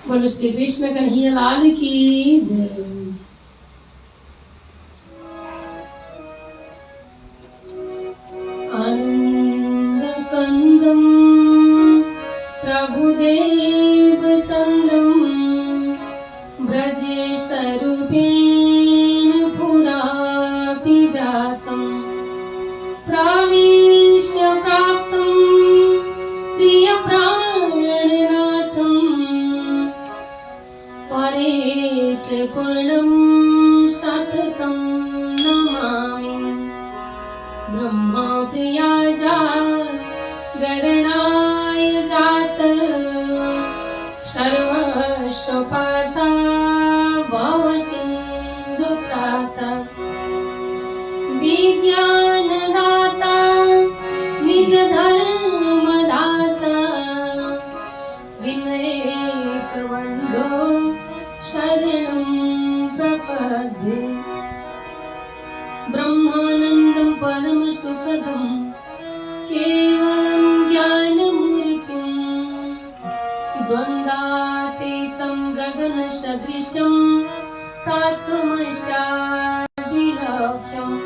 बोलो श्री कृष्ण कन्हैया लाल की जय। आनंद कंदम प्रभुदेव चंद्रम ब्रजेश रूपेण पुरापि जातम प्रावेश्य प्राप्तं प्रिय प्राणनाथम परेश पूर्णं सततं नमामि ब्रह्मा प्रियाजा गरणाय जात सर्वस्वपाता भवसिन्धुत्राता विज्ञानदाता निज धर्मदाता विनयेकवन्दो शरणं प्रपद्ये ब्रह्मानन्दं परमसुखदं केवलं ज्ञानमूर्तिं द्वन्द्वातीतं गगनसदृशं तत्त्वमस्यादिलक्ष्यम्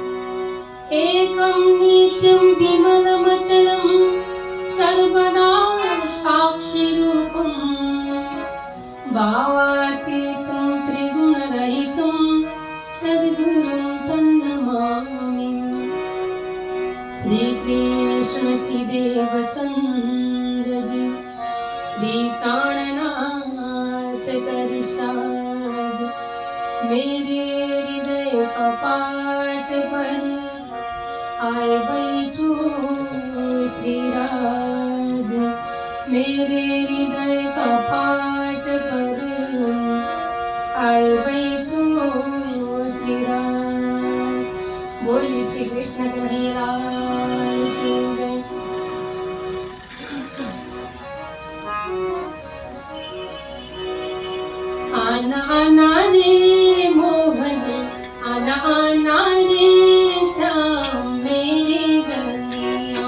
एकं नित्यं विमलमचलं सर्वदा साक्षिरूपं भावातीतं त्रिगुणरहितं सद्गुरुं तन्नमामि। श्रीकृष्ण श्रीदेवचन्द्र जी श्री प्राणनाथ करिसाज मेरे हृदय कपाट पर आए बैठो श्रीराज मेरे हृदय कपाट पर आए बैठो श्रीराज। बोलिए श्री कृष्ण कन्हैया लाल की जय। आना आना रे मोहन आना आना रे श्याम मेरे गलिया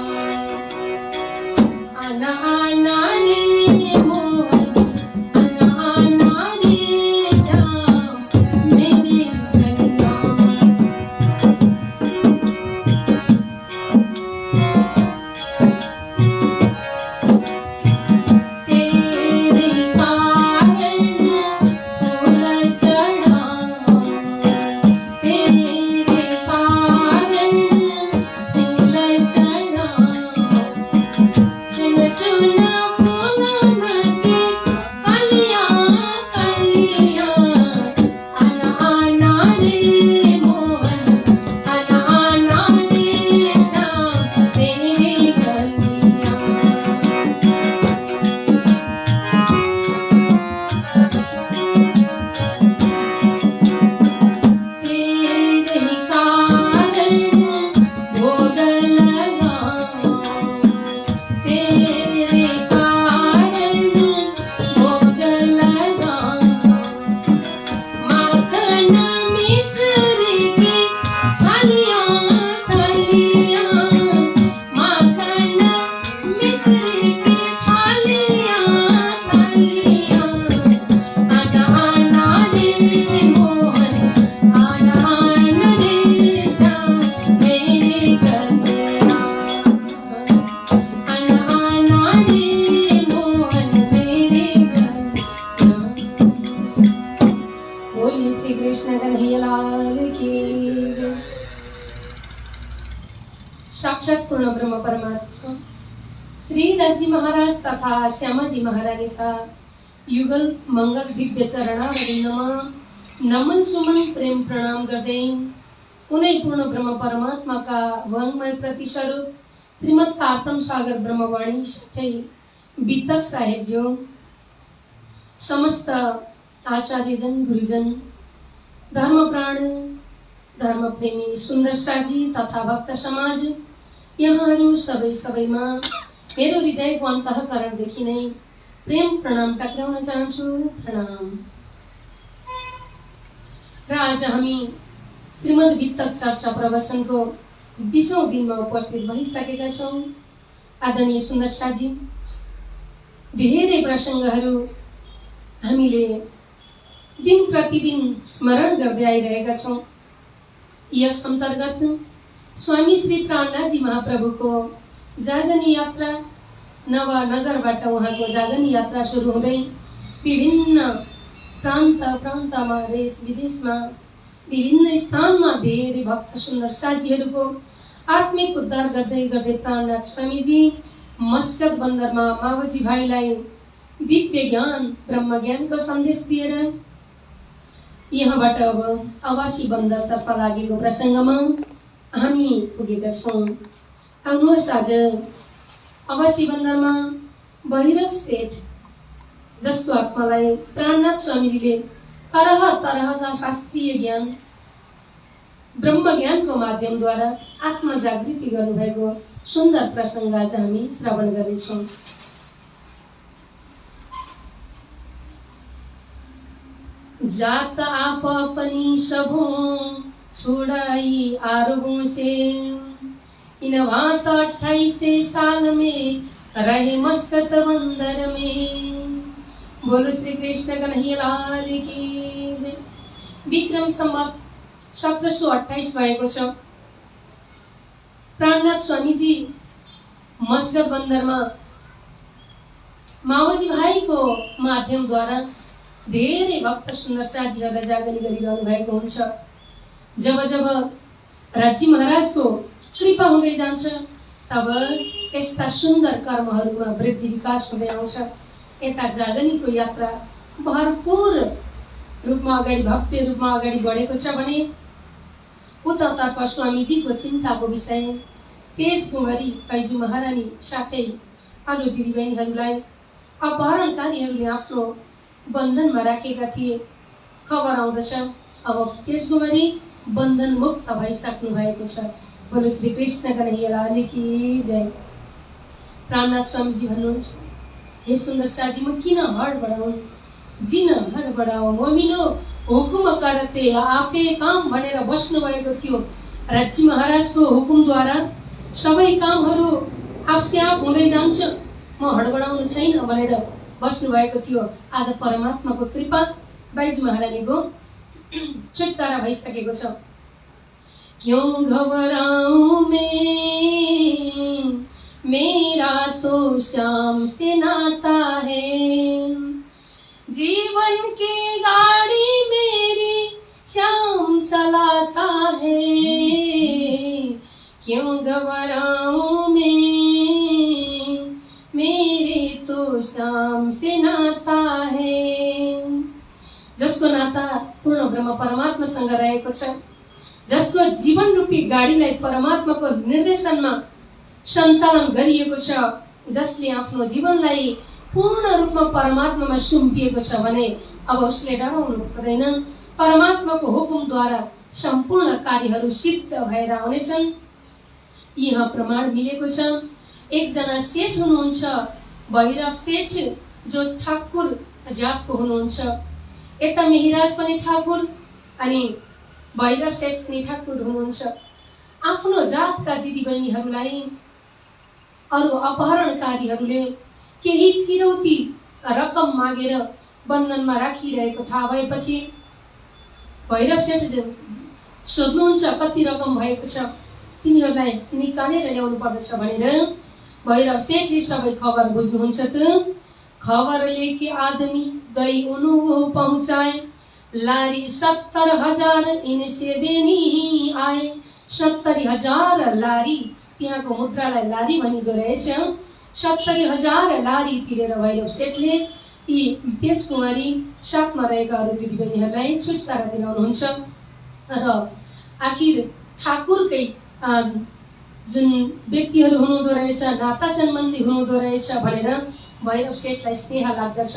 आना आना रे मोहन आना आना रे श्याम मेरे गलिया तेरे कारण फूल चढ़ा तेरे कारण फूल चढ़ा चुन चुन फूलन की कलियां कलियां आना आना रे मोहन आना आना रे श्याम मेरे गलियां तेरे कारण भोग लगा तेरे कारण भोग लगा माखन मिश्री की थालियां थालियां माखन मिश्री की थालियां थालियां आना आना रे मोहन आना आना रे श्याम मेरे गलिया आना आना रे मोहन मेरे गलिया। बोलिए श्री कृष्ण कन्हैया लाल की जय। साक्षात पूर्ण ब्रह्म परमात्मा श्री राजी महाराज तथा श्यामा जी महारानी का युगल मंगल दिव्य चरणारविन्दमा नमन सुमन प्रेम प्रणाम गर्दै उनै पूर्ण ब्रह्म परमात्मा का वाङ्मय प्रतिस्वरूप श्रीमद् तारतम सागर ब्रह्मवाणी साथै वितक साहेब ज्यू समस्त आचार्यजन गुरुजन धर्मप्राण धर्मप्रेमी सुन्दर साजी तथा भक्त समाज यहाँहरू सबै सबैमा मेरो हृदयको अन्तःकरणदेखि नै प्रेम प्रणाम टक्राउन चाहन्छु। प्रणाम। र आज हामी श्रीमद् वितक चर्चा प्रवचनको 20औं दिनमा उपस्थित भइसकेका छौं। आदरणीय सुन्दर साजी धेरै प्रसङ्गहरू हामीले दिन प्रतिदिन स्मरण गर्दै आइरहेका छौँ। यस अन्तर्गत स्वामी श्री प्राणनाथजी महाप्रभुको जागनी यात्रा नवनगरबाट उहाँको जागनी यात्रा सुरु हुँदै विभिन्न प्रान्तमा देश विदेशमा विभिन्न स्थानमा धेरै भक्त सुन्दर साथीहरूको आत्मिक उद्धार गर्दै गर्दै प्राणनाथ स्वामीजी मस्कत बन्दरमा मावजी भाइलाई दिव्य ज्ञान ब्रह्म ज्ञानको सन्देश दिएर यहाँबाट अब आवासी बन्दरतर्फ लागेको प्रसङ्गमा हामी पुगेका छौँ। आउनुहोस् आज आवासी बन्दरमा भैरव सेठ जसको आत्मालाई प्राणनाथ स्वामीजीले तरह तरहका शास्त्रीय ज्ञान ब्रह्म ज्ञानको माध्यमद्वारा आत्मा जागृति गर्नुभएको सुन्दर प्रसङ्ग आज हामी श्रवण गर्नेछौँ। जात आप अपनी सबों छुड़ाई आरोगों से, इन बात 28 साल में रहे मस्कत बंदर में। बोलो श्री कृष्ण कन्हैया लाल की जय। विक्रम संवत 1728 भएको छ। प्राणनाथ स्वामीजी मस्कत बन्दरमा मावजी भाइको माध्यमद्वारा धेरै भक्त सुन्दर साथीहरूलाई जागनी गरिरहनु भएको हुन्छ। जब जब राजी महाराजको कृपा हुँदै जान्छ तब यस्ता सुन्दर कर्महरूमा वृद्धि विकास हुँदै आउँछ। यता जागनीको यात्रा भरपूर रूपमा अगाडि भव्य रूपमा अगाडि बढेको छ भने उतातर्फ स्वामीजीको चिन्ताको विषय तेज कुमारी बैजू महारानी साथै अरू दिदीबहिनीहरूलाई अपहरणकारीहरूले आफ्नो बन्धनमा राखेका थिए। खबर आउँदछ अब तेज कुमारी बन्धन मुक्त भइसक्नु भएको छ। बोलो श्री कृष्ण कन्हैया लाल की जय। प्राणनाथ स्वामीजी भन्नुहुन्छ, हे सुन्दर साजी म किन हडबडाउँ, जिन हडबडाऊ, मोमिनो हुकुम करते आपे काम भनेर बस्नु भएको थियो। राज्य महाराजको हुकुमद्वारा सबै कामहरू आफसे आफ हुँदै जान्छ, म हडबडाउनु छैन भनेर बस्नु भएको थियो। आज परमात्माको कृपा बैजू महारानीको छुटकारा भइसकेको छ। क्यों घबराऊं मैं, मेरा तो श्याम से नाता है, जीवन की गाड़ी मेरी श्याम चलाता है। क्यों घबराऊं मैं, मेरे तो श्याम से नाता है। जसको नाता पूर्ण ब्रह्म परमात्मासँग रहेको छ, जसको जीवन रूपी गाडीलाई परमात्माको निर्देशनमा सञ्चालन गरिएको छ, जसले आफ्नो जीवनलाई पूर्ण रूपमा परमात्मामा सुम्पिएको छ भने अब उसले डराउनु पर्दैन। परमात्माको हुकुमद्वारा सम्पूर्ण कार्यहरू सिद्ध भएर आउनेछन्। यहाँ प्रमाण मिलेको छ। एकजना सेठ हुनुहुन्छ भैरव सेठ, जो ठाकुर जातको हुनुहुन्छ। यता मेहिराज पनि ठाकुर अनि भैरव सेठ पनि ठाकुर हुनुहुन्छ। आफ्नो जातका दिदीबहिनीहरूलाई अरू अपहरणकारीहरूले केही फिरौती रकम मागेर बन्धनमा राखिरहेको थाहा भएपछि भैरव सेठ सोध्नुहुन्छ कति रकम भएको छ, तिनीहरूलाई निकालेर ल्याउनु पर्दछ भनेर भैरव सेठले सबै खबर बुझ्नुहुन्छ। त खबर लेके आदमी गई उन्हों पहुँचाए, लारी 70,000 इनसे देनी आए। 70,000 लारी, त्यहाँको मुद्रालाई लारी भनिदो रहेछ। 70,000 लारी तिरेर भैरव सेठले यी तेज कुमारी साथमा रहेका अरू दिदीबहिनीहरूलाई छुटकारा दिलाउनुहुन्छ। र आखिर ठाकुरकै जुन व्यक्तिहरू हुनुहुँदो रहेछ, नाता सम्बन्धी हुनुहुँदो रहेछ भनेर भैरव सेठलाई स्नेह लाग्दछ।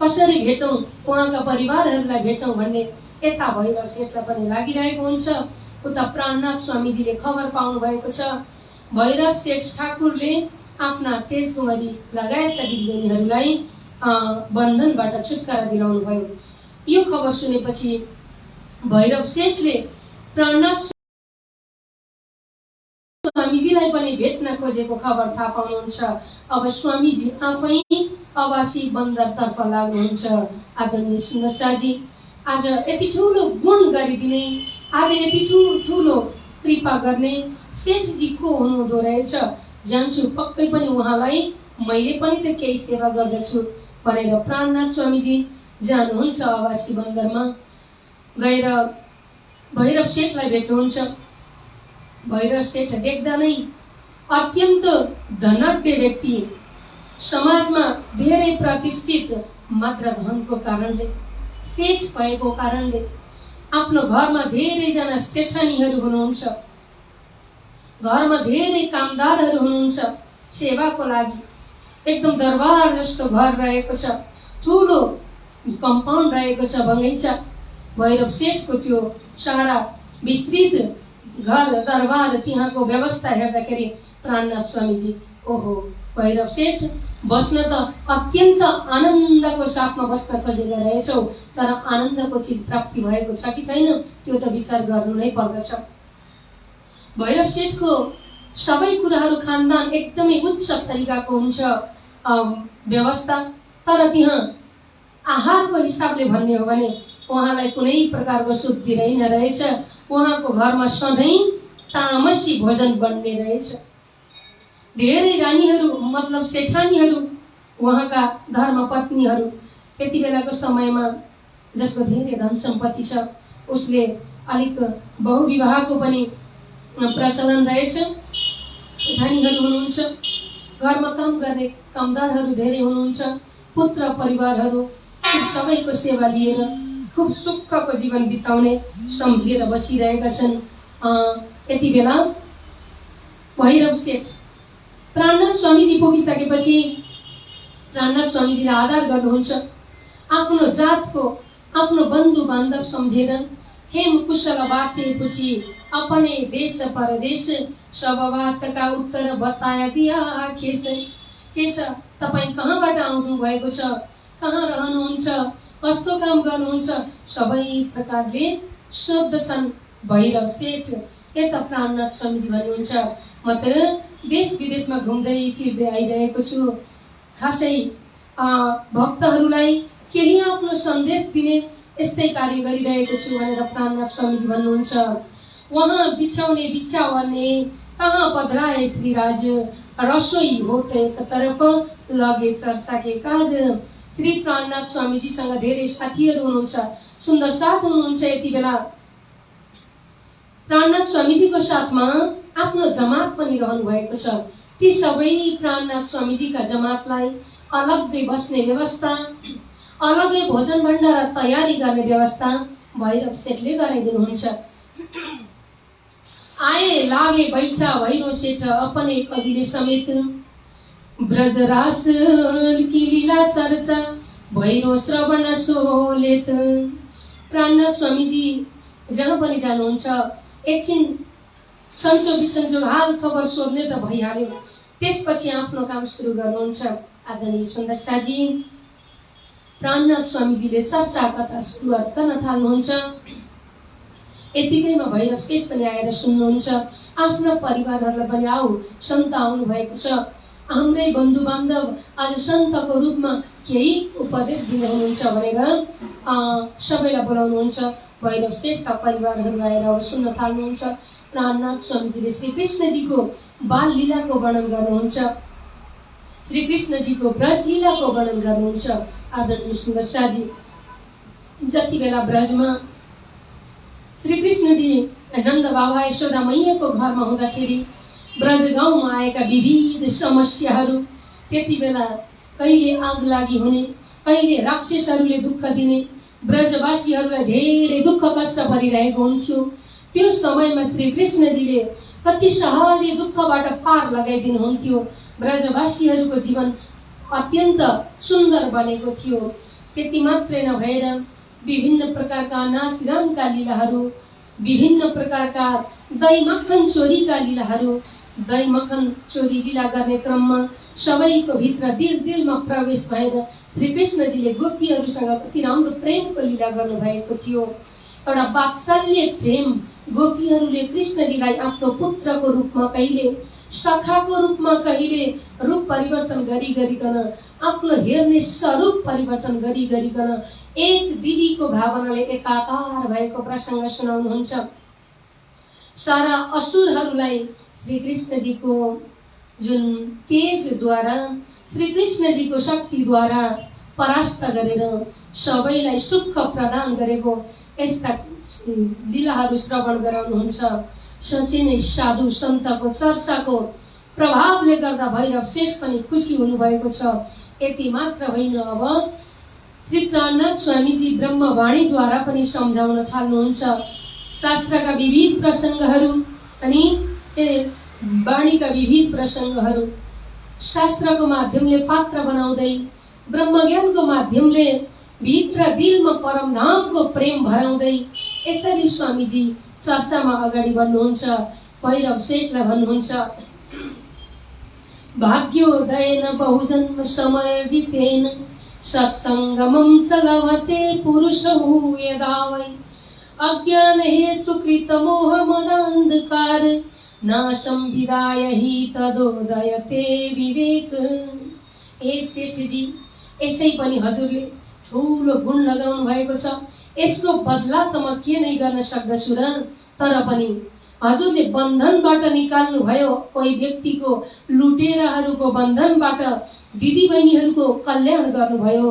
कसरी भेटौँ, उहाँका परिवारहरूलाई भेटौँ भन्ने यता भैरव सेठलाई पनि लागिरहेको हुन्छ। उता प्राणनाथ स्वामीजीले खबर पाउनु भएको छ। भैरव सेठ ठाकुरले आफ्ना तेज कुमारी लगायतका दिदीबहिनीहरूलाई बन्धनबाट छुटकारा दिलाउनु भयो। यो खबर सुनेपछि भैरव सेठले प्राणनाथ स्वामीजीलाई पनि भेट्न खोजेको खबर थाहा पाउनुहुन्छ। अब स्वामीजी आफै अवासी बन्दरतर्फ लाग्नुहुन्छ। आदरणीय सुन्दर शाहजी, आज यति ठुलो गुण गरिदिने, आज यति ठुलो कृपा गर्ने सेठजी को हुनुहुँदो रहेछ। जान्छु पक्कै पनि उहाँलाई मैले पनि त केही सेवा गर्दछु भनेर प्राणनाथ स्वामीजी जानुहुन्छ अवासी बन्दरमा। गएर भैरव सेठलाई भेट्नुहुन्छ। भैरव सेठ देख्दा नै अत्यन्त धनाढ्य व्यक्ति, समाजमा धेरै प्रतिष्ठित, मात्र धनको कारणले, सेठ भएको कारणले आफ्नो घरमा धेरैजना सेठानीहरू हुनुहुन्छ, घरमा धेरै कामदारहरू हुनुहुन्छ सेवाको लागि। एकदम दरबार जस्तो घर रहेको छ, ठुलो कम्पाउन्ड रहेको छ, बगैँचा। भैरव सेठको त्यो सारा विस्तृत घर दरबार त्यहाँको व्यवस्था हेर्दाखेरि प्राणनाथ स्वामीजी, ओहो भैरव सेठ बस्न त अत्यन्त आनन्दको साथमा बस्न खोजेका रहेछौ, तर आनन्दको चिज प्राप्ति भएको छ कि छैन त्यो त विचार गर्नु नै पर्दछ। भैरव सेठको सबै कुराहरू खानदान एकदमै उच्च तरिकाको हुन्छ व्यवस्था, तर त्यहाँ आहारको हिसाबले भन्ने हो भने उहाँलाई कुनै प्रकारको सुध दिँदैन रहेछ। उहाँको घरमा सधैँ तामसी भोजन बन्ने रहेछ। धेरै रानीहरू मतलब सेठानीहरू, उहाँका धर्मपत्नीहरू, त्यति बेलाको समयमा जसको धेरै धन सम्पत्ति छ उसले अलिक बहुविवाहको पनि प्रचलन रहेछ। सेठानीहरू हुनुहुन्छ, घरमा काम गर्ने कामदारहरू धेरै हुनुहुन्छ, पुत्र परिवारहरू सबैको सेवा लिएर खूब सुखको जीवन बिताउने सम्झिएर बसिरहेका छन्। यति बेला भैरव सेठ प्राणनाथ स्वामीजी पुगिसकेपछि प्राणनाथ स्वामीजीले आदर गर्नुहुन्छ। आफ्नो जातको, आफ्नो बन्धु बान्धव सम्झेर हेम कुशल बाते पूछी अपने देश परदेश सब बात का उत्तर बताया दिया खेस। के छ तपाईँ कहाँबाट आउनु भएको छ, कहाँ रहनुहुन्छ, कस्तो काम गर्नुहुन्छ, सबै प्रकारले सोध्दछन् भैरव सेठ। यता प्राणनाथ स्वामीजी भन्नुहुन्छ, म त देश विदेशमा घुम्दै फिर्दै आइरहेको छु, खासै भक्तहरूलाई केही आफ्नो सन्देश दिने यस्तै कार्य गरिरहेको छु भनेर प्राणनाथ स्वामीजी भन्नुहुन्छ। वहाँ बिछाउने बिछावने तहाँ पधराए श्रीराज, रसोई होते एक तरफ लगे चर्चा के काज। श्री प्राणनाथ स्वामीजीसँग धेरै साथीहरू हुनुहुन्छ, सुन्दर साथ हुनुहुन्छ। यति बेला प्राणनाथ स्वामीजीको साथमा आफ्नो जमात पनि रहनु भएको छ। ती सबै प्राणनाथ स्वामीजीका जमातलाई अलग्गै बस्ने व्यवस्था, अलग्गै भोजन भण्डार तयारी गर्ने व्यवस्था भैरव सेठले गराइदिनुहुन्छ। आए लागे बैठा भैरव सेठ अपने कविले समेत, ब्रजरास की लीला चर्चा भैरव श्रवण सोलेत। प्राणनाथ स्वामीजी जहाँ पनि जानुहुन्छ एकछिन सन्चो बिसन्चो हाल खबर सोध्ने त भइहाल्यो, त्यसपछि आफ्नो काम सुरु गर्नुहुन्छ। आदरणीय सुन्दर शाहजी, प्राणनाथ स्वामीजीले चर्चा कथा सुरुवात गर्न थाल्नुहुन्छ। यतिकैमा भैरव सेठ पनि आएर सुन्नुहुन्छ। आफ्ना परिवारहरूलाई पनि आऊ सन्त आउनु भएको छ, हाम्रै बन्धु बान्धव आज सन्तको रूपमा केही उपदेश दिनु हुनुहुन्छ भनेर सबैलाई बोलाउनुहुन्छ। भैरव सेठका परिवारहरू आएर अब सुन्न थाल्नुहुन्छ। प्राणनाथ स्वामीजीले श्री कृष्णजीको बाल लीलाको वर्णन गर्नुहुन्छ, श्री कृष्णजीको ब्रज लीलाको वर्णन गर्नुहुन्छ। आदरणीय सुन्दर शाहजी, जति बेला ब्रजमा श्री कृष्णजी नन्द बाबा यशोदा मैयाको घरमा हुँदाखेरि ब्रज गाउँमा आएका विविध समस्याहरू, त्यति बेला कहिले आग लागि हुने, कहिले राक्षसहरूले दुःख दिने, ब्रजवासीहरूलाई धेरै दुःख कष्ट परिरहेको हुन्थ्यो। त्यो समयमा श्री कृष्णजीले कति सहजै दुःखबाट पार लगाइदिनुहुन्थ्यो। ब्रजवासीहरूको जीवन अत्यन्त सुन्दर बनेको थियो। त्यति मात्रै नभएर विभिन्न प्रकारका नाचगानका लीलाहरू, विभिन्न प्रकारका दही मक्खन चोरीका लीलाहरू, दही मक्खन चोरी लीला गर्ने क्रममा सबैको भित्र दिल दिलमा प्रवेश भएर श्री कृष्णजीले गोपीहरूसँग कति राम्रो प्रेमको लीला गर्नुभएको थियो। एउटा वात्सल्य प्रेम गोपीहरूले कृष्णजीलाई आफ्नो पुत्रको रूपमा कहिले सखाको रूपमा कहिले रूप परिवर्तन गरिकन आफ्नो हेर्ने स्वरूप परिवर्तन गरिकन एक दिदीको भावनाले एकाकार भएको प्रसङ्ग सुनाउनुहुन्छ। सारा असुरहरूलाई श्री कृष्णजीको जुन तेजद्वारा श्री कृष्णजीको शक्तिद्वारा परास्त गरेर सबैलाई सुख प्रदान गरेको यस्ता लीलाहरू श्रवण गराउनुहुन्छ। साँच्चै नै साधु सन्तको चर्चाको प्रभावले गर्दा भैरव सेठ पनि खुसी हुनुभएको छ। यति मात्र होइन, अब श्री प्राणनाथ स्वामीजी ब्रह्मवाणीद्वारा पनि सम्झाउन थाल्नुहुन्छ। शास्त्रका विविध प्रसङ्गहरू अनि वाणीका विविध प्रसङ्गहरू शास्त्रको माध्यमले पात्र बनाउँदै ब्रह्मज्ञानको माध्यमले भित्र दिलमा परमधामको प्रेम भराउँदै यसरी स्वामीजी चर्चामा अगाडि बढ्नुहुन्छ। भैरव सेठलाई भन्नुहुन्छ, भाग्योदयेन बहुजन्म समर्जितेन सत्सङ्गमं च लभते पुरुषौ यदा वै अज्ञान हेतु कृत मोह मदान्धकार नाशं विदाय हि तदोदयते विवेक। ए सेठजी, यसै पनि हजुरले ठुलो गुण लगाउनु भएको छ। यसको बदला त म के नै गर्न सक्दछु र, तर पनि हजुरले बन्धनबाट निकाल्नु भयो, कोही व्यक्तिको लुटेराहरूको बन्धनबाट दिदीबहिनीहरूको कल्याण गर्नुभयो।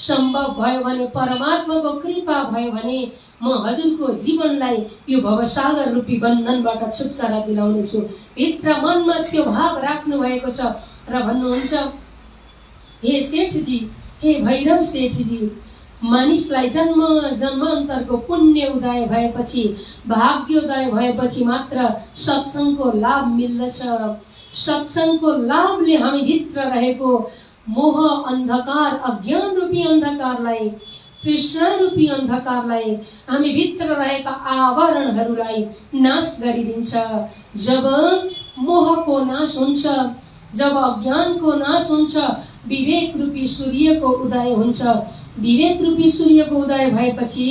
सम्भव भयो भने परमात्माको कृपा भयो भने म हजुरको जीवनलाई यो भवसागर रूपी बन्धनबाट छुटकारा दिलाउनेछु। भित्र मनमा त्यो भाव राख्नु भएको छ र भन्नुहुन्छ, हे सेठजी, हे भैरव सेठजी, मानिसलाई जन्म जन्मान्तरको पुण्य उदय भएपछि भाग्योदय भएपछि मात्र सत्सङ्गको लाभ मिल्दछ। सत्सङ्गको लाभले हामी भित्र रहेको मोह अन्धकार, अज्ञान रूपी अन्धकारलाई, तृष्णा रूपी अन्धकारलाई, हामी भित्र रहेका आवरणहरूलाई नाश गरिदिन्छ। जब मोहको नाश हुन्छ, जब अज्ञानको नाश हुन्छ, विवेक रूपी सूर्यको उदय हुन्छ। विवेक रूपी सूर्यको उदय भएपछि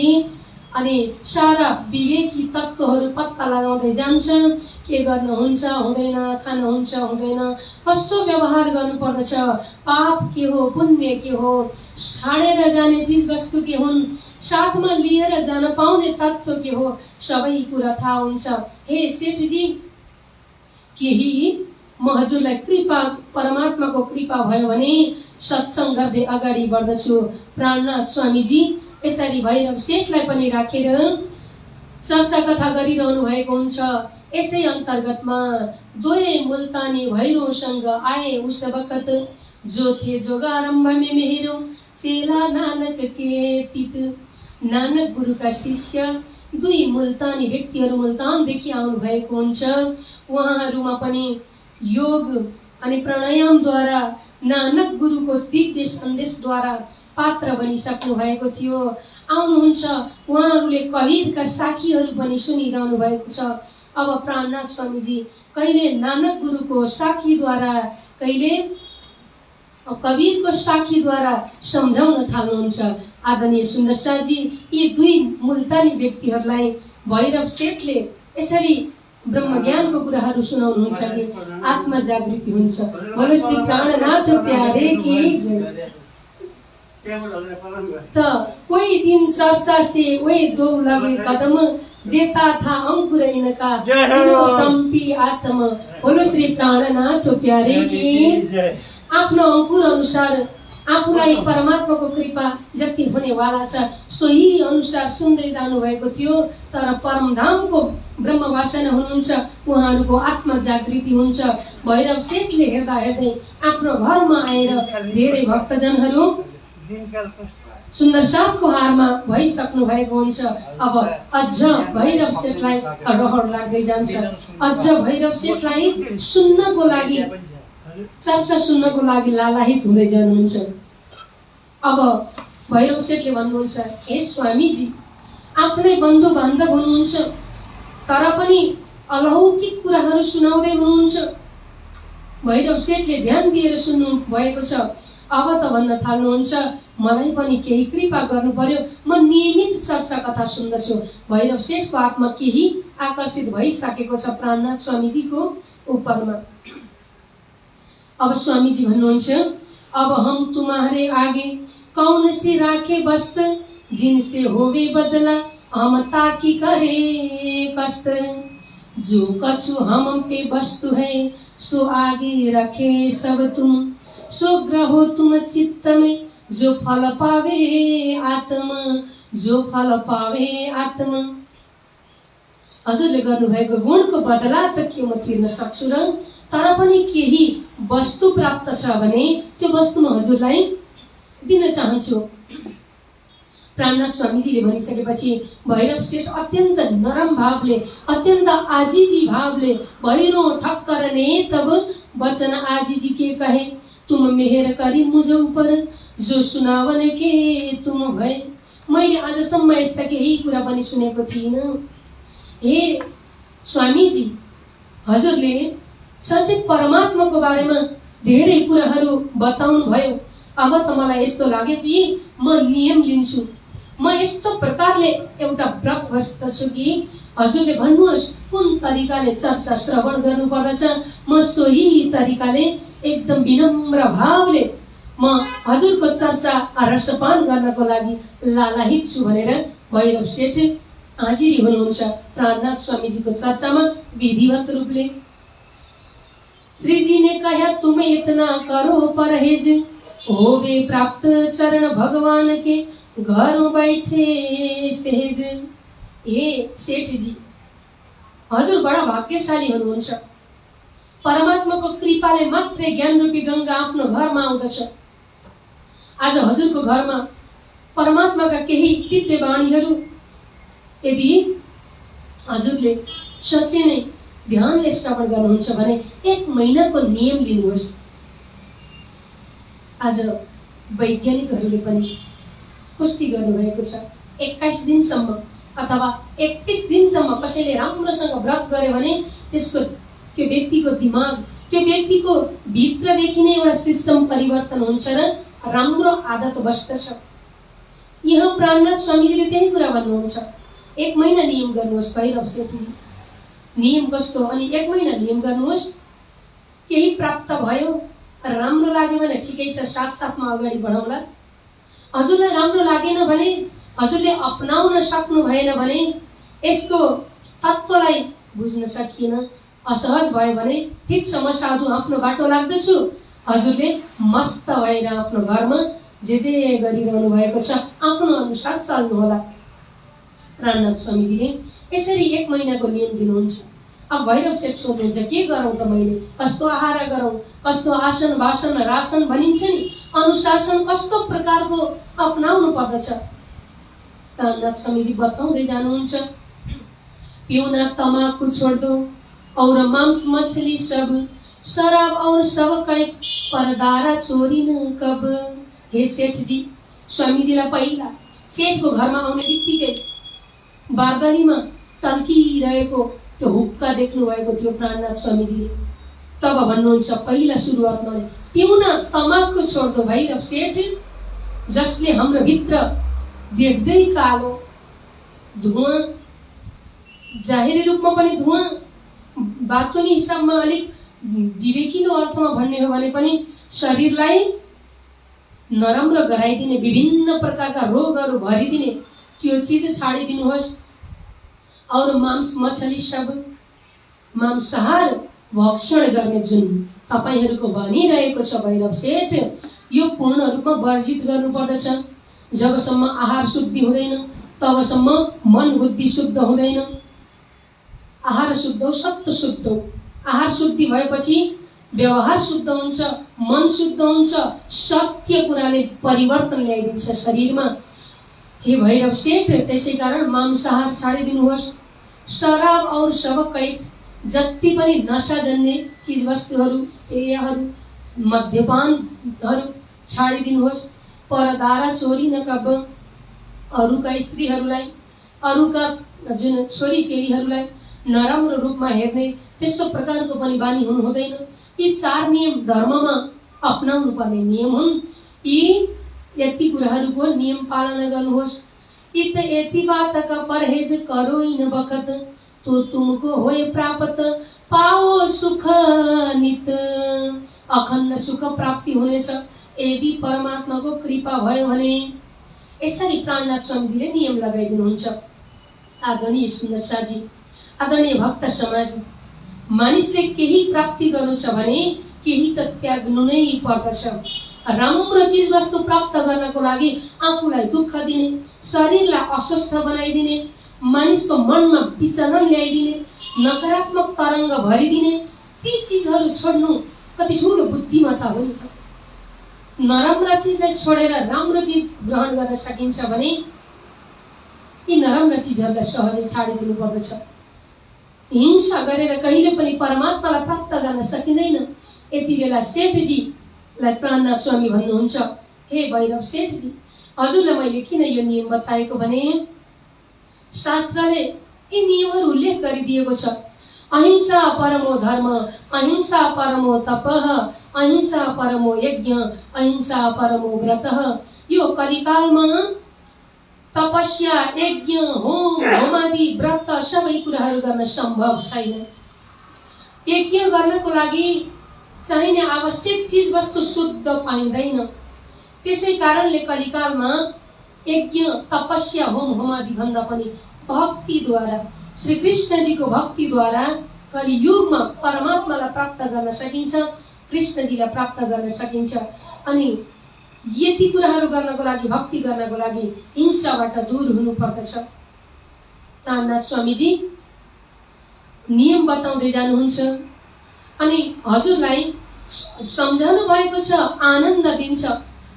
अनि सारा विवेकी तत्त्वहरू पत्ता लगाउँदै जान्छ। के गर्न हुन्छ हुँदैन, खान हुन्छ हुँदैन, कस्तो व्यवहार गर्नुपर्दछ, पाप के हो पुण्य के हो, छाडेर जाने चिज वस्तु के हुन्, साथमा लिएर जान पाउने तत्त्व के हो, सबै कुरा थाहा हुन्छ। हे सेठजी, केही म हजुरलाई कृपा परमात्माको कृपा भयो भने सत्सङ्ग गर्दै अगाडि बढ्दछु। प्राणनाथ स्वामीजी यसरी भैरव सेठलाई पनि राखेर चर्चा कथा गरिरहनु भएको हुन्छ। यसै अन्तर्गतमा दुवै मुल्तानी भैरवसँग आए उस वखत जो थे जोगारम्भ में मेरो चेला नानक के तित। नानक गुरुका शिष्य दुई मुल्तानी व्यक्तिहरू मुल्तानदेखि आउनु भएको हुन्छ। उहाँहरूमा पनि योग अनि प्राणायामद्वारा नानक गुरुको दिव्य सन्देशद्वारा पात्र बनिसक्नु भएको थियो। आउनुहुन्छ, उहाँहरूले कबीरका साखीहरू पनि सुनिरहनु भएको छ। अब प्राणनाथ स्वामीजी कहिले नानक गुरुको साखीद्वारा, कहिले कबीरको साखीद्वारा सम्झाउन थाल्नुहुन्छ। आदरणीय सुन्दर शाहजी, यी दुई मुल्तानी व्यक्तिहरूलाई भैरव सेठले यसरी ब्रह्मज्ञानको कुराहरू सुनाउनुहुन्छ कि आत्मा जागृति हुन्छ। बोलो श्री प्राणनाथ प्यारे की जय। त कोई दिन चर्चा से वे दो लगे कदम जेता था अंकुर इनका इनो संपी आत्म। बोलो श्री प्राणनाथ प्यारे की। आफ्नो अंकुर अनुसार आफूलाई परमात्माको कृपा जति हुनेवाला छ सोही अनुसार सुन्दै जानु भएको थियो। तर परमधामको ब्रह्मवासना हुनुहुन्छ, उहाँहरूको आत्मा जागृति हुन्छ। भैरव सेठले हेर्दा हेर्दै आफ्नो घरमा आएर धेरै भक्तजनहरू सुन्दर साथको हारमा भइसक्नु भएको हुन्छ। अब अझ भैरव सेठलाई रहर लाग्दै जान्छ। अझ भैरव सेठलाई सुन्नको लागि, चर्चा सुन्नको लागि लालायित हुँदै जानुहुन्छ। अब भैरव सेठले भन्नुहुन्छ, हे स्वामीजी, आफ्नै बन्धु बान्धव हुनुहुन्छ तर पनि अलौकिक कुराहरू सुनाउँदै हुनुहुन्छ। भैरव सेठले ध्यान दिएर सुन्नु भएको छ। अब त भन्न थाल्नुहुन्छ, मलाई पनि केही कृपा गर्नु पर्यो, म नियमित चर्चा कथा सुन्दछु। भैरव सेठको आत्मा केही आकर्षित भइसकेको छ प्राणनाथ स्वामीजीको उपरमा। अब स्वामीजी भन्नुहुन्छ, अब हम तुम्हारे आगे कौन सी राखे बस्त, जिनसे होवे बदला हम ताकि करे कष्ट। जो कछु हम पे वस्तु है, सो आगे रखे सब तुम, सो ग्रहो तुम चित्त में, जो फल पावे आत्मा, जो फल पावे आत्मा। हजुरले गर्नुभएको गुणको बदला त के म तिर्न सक्छु र, तर पनि केही वस्तु प्राप्त छ भने त्यो वस्तु म हजुरलाई दिन चाहन्छु। प्राणनाथ स्वामीजीले भनिसकेपछि भैरव सेठ अत्यन्त नरम भावले, अत्यन्त आजीजी भावले, भैरो ठक्कर ने तब वचन आजीजी के कहे, तुम मेहर करी मुझ ऊपर, जो सुनावन के तुम भए। मैले आजसम्म यस्ता केही कुरा पनि सुनेको थिइनँ। हे स्वामीजी, हजुरले साँच्चै परमात्माको बारेमा धेरै कुराहरू बताउनु भयो। अब त मलाई यस्तो लाग्यो कि म नियम लिन्छु। म यस्तो प्रकारले एउटा व्रत बस्दछु कि हजुरले भन्नुहोस् कुन तरिकाले चर्चा श्रवण गर्नुपर्दछ, म सोही तरिकाले एकदम विनम्र भावले म हजुरको चर्चा रसपान गर्नको लागि लालाहित छु भनेर भैरव सेठ हाजिरी हुनुहुन्छ प्राणनाथ स्वामीजीको चर्चामा विधिवत रूपले। श्री जी ने कहा तुम्हें इतना करो परहेज, होवे प्राप्त चरण भगवान के, घरों बैठे सहज। ए सेठ जी, हजुर बडा भाग्यशाली हुनुहुन्छ। परमात्माको कृपाले मात्रै ज्ञान रूपी गंगा आफ्नो घरमा आउँदछ। आज हजुरको घरमा परमात्माका केही दिव्य वाणीहरू यदि हजुरले साँच्चै नै ध्यानले श्रवण गर्नुहुन्छ भने 1 महिनाको नियम लिनुहोस्। आज वैज्ञानिकहरूले पनि पुष्टि गर्नुभएको छ 21 दिनसम्म अथवा 31 दिनसम्म कसैले राम्रोसँग व्रत गर्यो भने त्यसको त्यो व्यक्तिको दिमाग, त्यो व्यक्तिको भित्रदेखि नै एउटा सिस्टम परिवर्तन हुन्छ र राम्रो आदत बस्दछ। यहाँ प्राणनाथ स्वामीजीले त्यही कुरा भन्नुहुन्छ। 1 महिना नियम गर्नुहोस् भैरव सेठजी। नियम कस्तो? अनि 1 महिना नियम गर्नुहोस्, केही प्राप्त भयो, राम्रो लाग्यो भने ठिकै छ, साथसाथमा अगाडि बढाउला। हजुरलाई राम्रो लागेन भने, हजुरले अपनाउन सक्नु भएन भने, यसको तत्त्वलाई बुझ्न सकिएन, असहज भयो भने ठिक छ, म साधु आफ्नो बाटो लाग्दछु। हजुरले मस्त भएर आफ्नो घरमा जे गरिरहनु भएको छ आफ्नो अनुसार चल्नु होला। प्राणनाथ स्वामीजीले यसरी 1 महिनाको नियम दिनुहुन्छ। अब भैरव सेठ सोध्नुहुन्छ के गरौँ त मैले, कस्तो आहार गरौँ, कस्तो आसन वासन रासन भनिन्छ नि, अनुशासन कस्तो प्रकारको अपनाउनु पर्दछ। प्राणनाथ स्वामीजी बताउँदै जानुहुन्छ, पिउना तमाकू छोड़ दो और मांस मछली सब, शराब और सब कैफ, परदारा चोरी न कब। हे सेठ जी, स्वामीजीलाई पहिला सेठको घरमा आउने बित्तिकै बारदानीमा टल्किरहेको त्यो हुक्का देख्नु भएको थियो प्राणनाथ स्वामीजीले। तब भन्नुहुन्छ पहिला सुरुवातमा नै पिउन तमाकू छोड दो भैरव सेठ, जसले हाम्रो भित्र देख्दै कालो धुवाँ, जाहेरी रूपमा पनि धुवाँ, बातोनी हिसाबमा अलिक विवेकिलो अर्थमा भन्ने हो भने पनि शरीरलाई नराम्रो गराइदिने, विभिन्न प्रकारका रोगहरू भरिदिने त्यो चीज छाडिदिनुहोस्। और मांस मछली सब, मांसाहार भक्षण गर्ने जुन तपाईहरुको भनिरहेको छ भैरव सेठ, यो पूर्ण रूपमा वर्जित गर्नुपर्दछ। जबसम्म आहार शुद्धि हुँदैन तबसम्म मन बुद्धि शुद्ध हुँदैन। आहार शुद्ध हो, सत्व शुद्ध हो। आहार शुद्धि भएपछि व्यवहार शुद्ध हुन्छ, मन शुद्ध हुन्छ, सत्य कुराले परिवर्तन ल्याइदिन्छ शरीरमा। हे भैरव सेठ, त्यसै कारण मांसाहार छाडिदिनुहोस्। शराब और सबकैफ, जति पनि नशाजन्य चीज वस्तुहरू, पेयहरू, मद्यपानहरू छाडिदिनुहोस्। परदारा चोरी नकब, अरूका स्त्रीहरूलाई, अरूका जुन छोरी चेलीहरूलाई नराम्रो रूपमा हेर्ने त्यस्तो प्रकारको पनि बानी हुनु हुँदैन। यी 4 नियम धर्ममा अपनाउनु पर्ने नियम हुन्। यी यति कुराहरूको नियम पालना गर्नुहोस्। इत यति बातका परहेज करो इन बखत, तो तुमको होए प्राप्त पाओ सुख नित। अखण्ड सुख प्राप्ति हुनेछ यदि परमात्माको कृपा भयो भने। यसरी प्राणनाथ स्वामीजीले नियम लगाइदिनुहुन्छ। आदरणीय सुन्दर साजी, आदरणीय भक्त समाज, मानिसले केही प्राप्ति गर्नु छ भने केही त त्याग्नु नै पर्दछ। राम्रो चीज वस्तु प्राप्त गर्नको लागि आफूलाई दुःख दिने, शरीरलाई अस्वस्थ बनाइदिने, मानिसको मनमा विचलन ल्याइदिने, नकारात्मक तरङ्ग भरिदिने ती चीजहरू छोड्नु कति ठुलो बुद्धिमत्ता हो नि। नराम्रा चीजलाई छोडेर राम्रो चीज ग्रहण गर्न सकिन्छ भने यी नराम्रा चीजहरूलाई सहजै छाडिदिनु पर्दछ। हिंसा गरेर कहिले पनि परमात्मालाई प्राप्त गर्न सकिँदैन। यति बेला सेठजीलाई प्राणनाथ स्वामी भन्नुहुन्छ, हे भैरव सेठजी, हजुरलाई मैले किन यो नियम बताएको भने शास्त्रले यी नियमहरू उल्लेख गरिदिएको छ। अहिंसा परमो धर्म, अहिंसा परमो तपः, अहिंसा परमो यज्ञ, अहिंसा परमो व्रतः। यो कलिकालमा तपस्या, यज्ञ, होम, होमादि, व्रत सबै कुराहरू गर्न सम्भव छैन। यज्ञ गर्नको लागि चाहिने आवश्यक चीज वस्तु शुद्ध पाइँदैन। त्यसै कारणले कलिकालमा यज्ञ, तपस्या, होम, होमादि भन्दा पनि भक्तिद्वारा, श्री कृष्णजीको भक्तिद्वारा कलियुगमा परमात्मालाई प्राप्त गर्न सकिन्छ, कृष्णजीलाई प्राप्त गर्न सकिन्छ। अनि यति कुराहरू गर्नको लागि, भक्ति गर्नको लागि हिंसाबाट दूर हुनु पर्दछ। प्राणनाथ स्वामीजी नियम बताउँदै जानुहुन्छ अनि हजुरलाई सम्झाउनु भएको छ, आनन्द दिन्छ,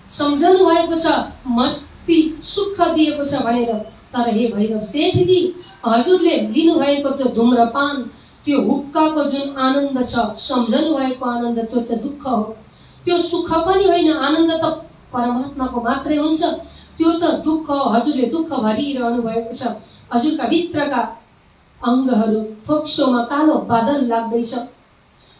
सम्झाउनु भएको छ, मस्ती सुख दिएको छ भनेर। तर हे भैरव सेठजी, हजुरले लिनुभएको त्यो धूम्रपान, त्यो हुक्काको जुन आनन्द छ, सम्झनु भएको आनन्द, त्यो त दुःख हो। त्यो सुख पनि होइन, आनन्द त परमात्माको मात्रै हुन्छ, त्यो त दुःख हो। हजुरले दुःख भरिरहनु भएको छ। हजुरका भित्रका अङ्गहरू फोक्सोमा कालो बादल लाग्दैछ।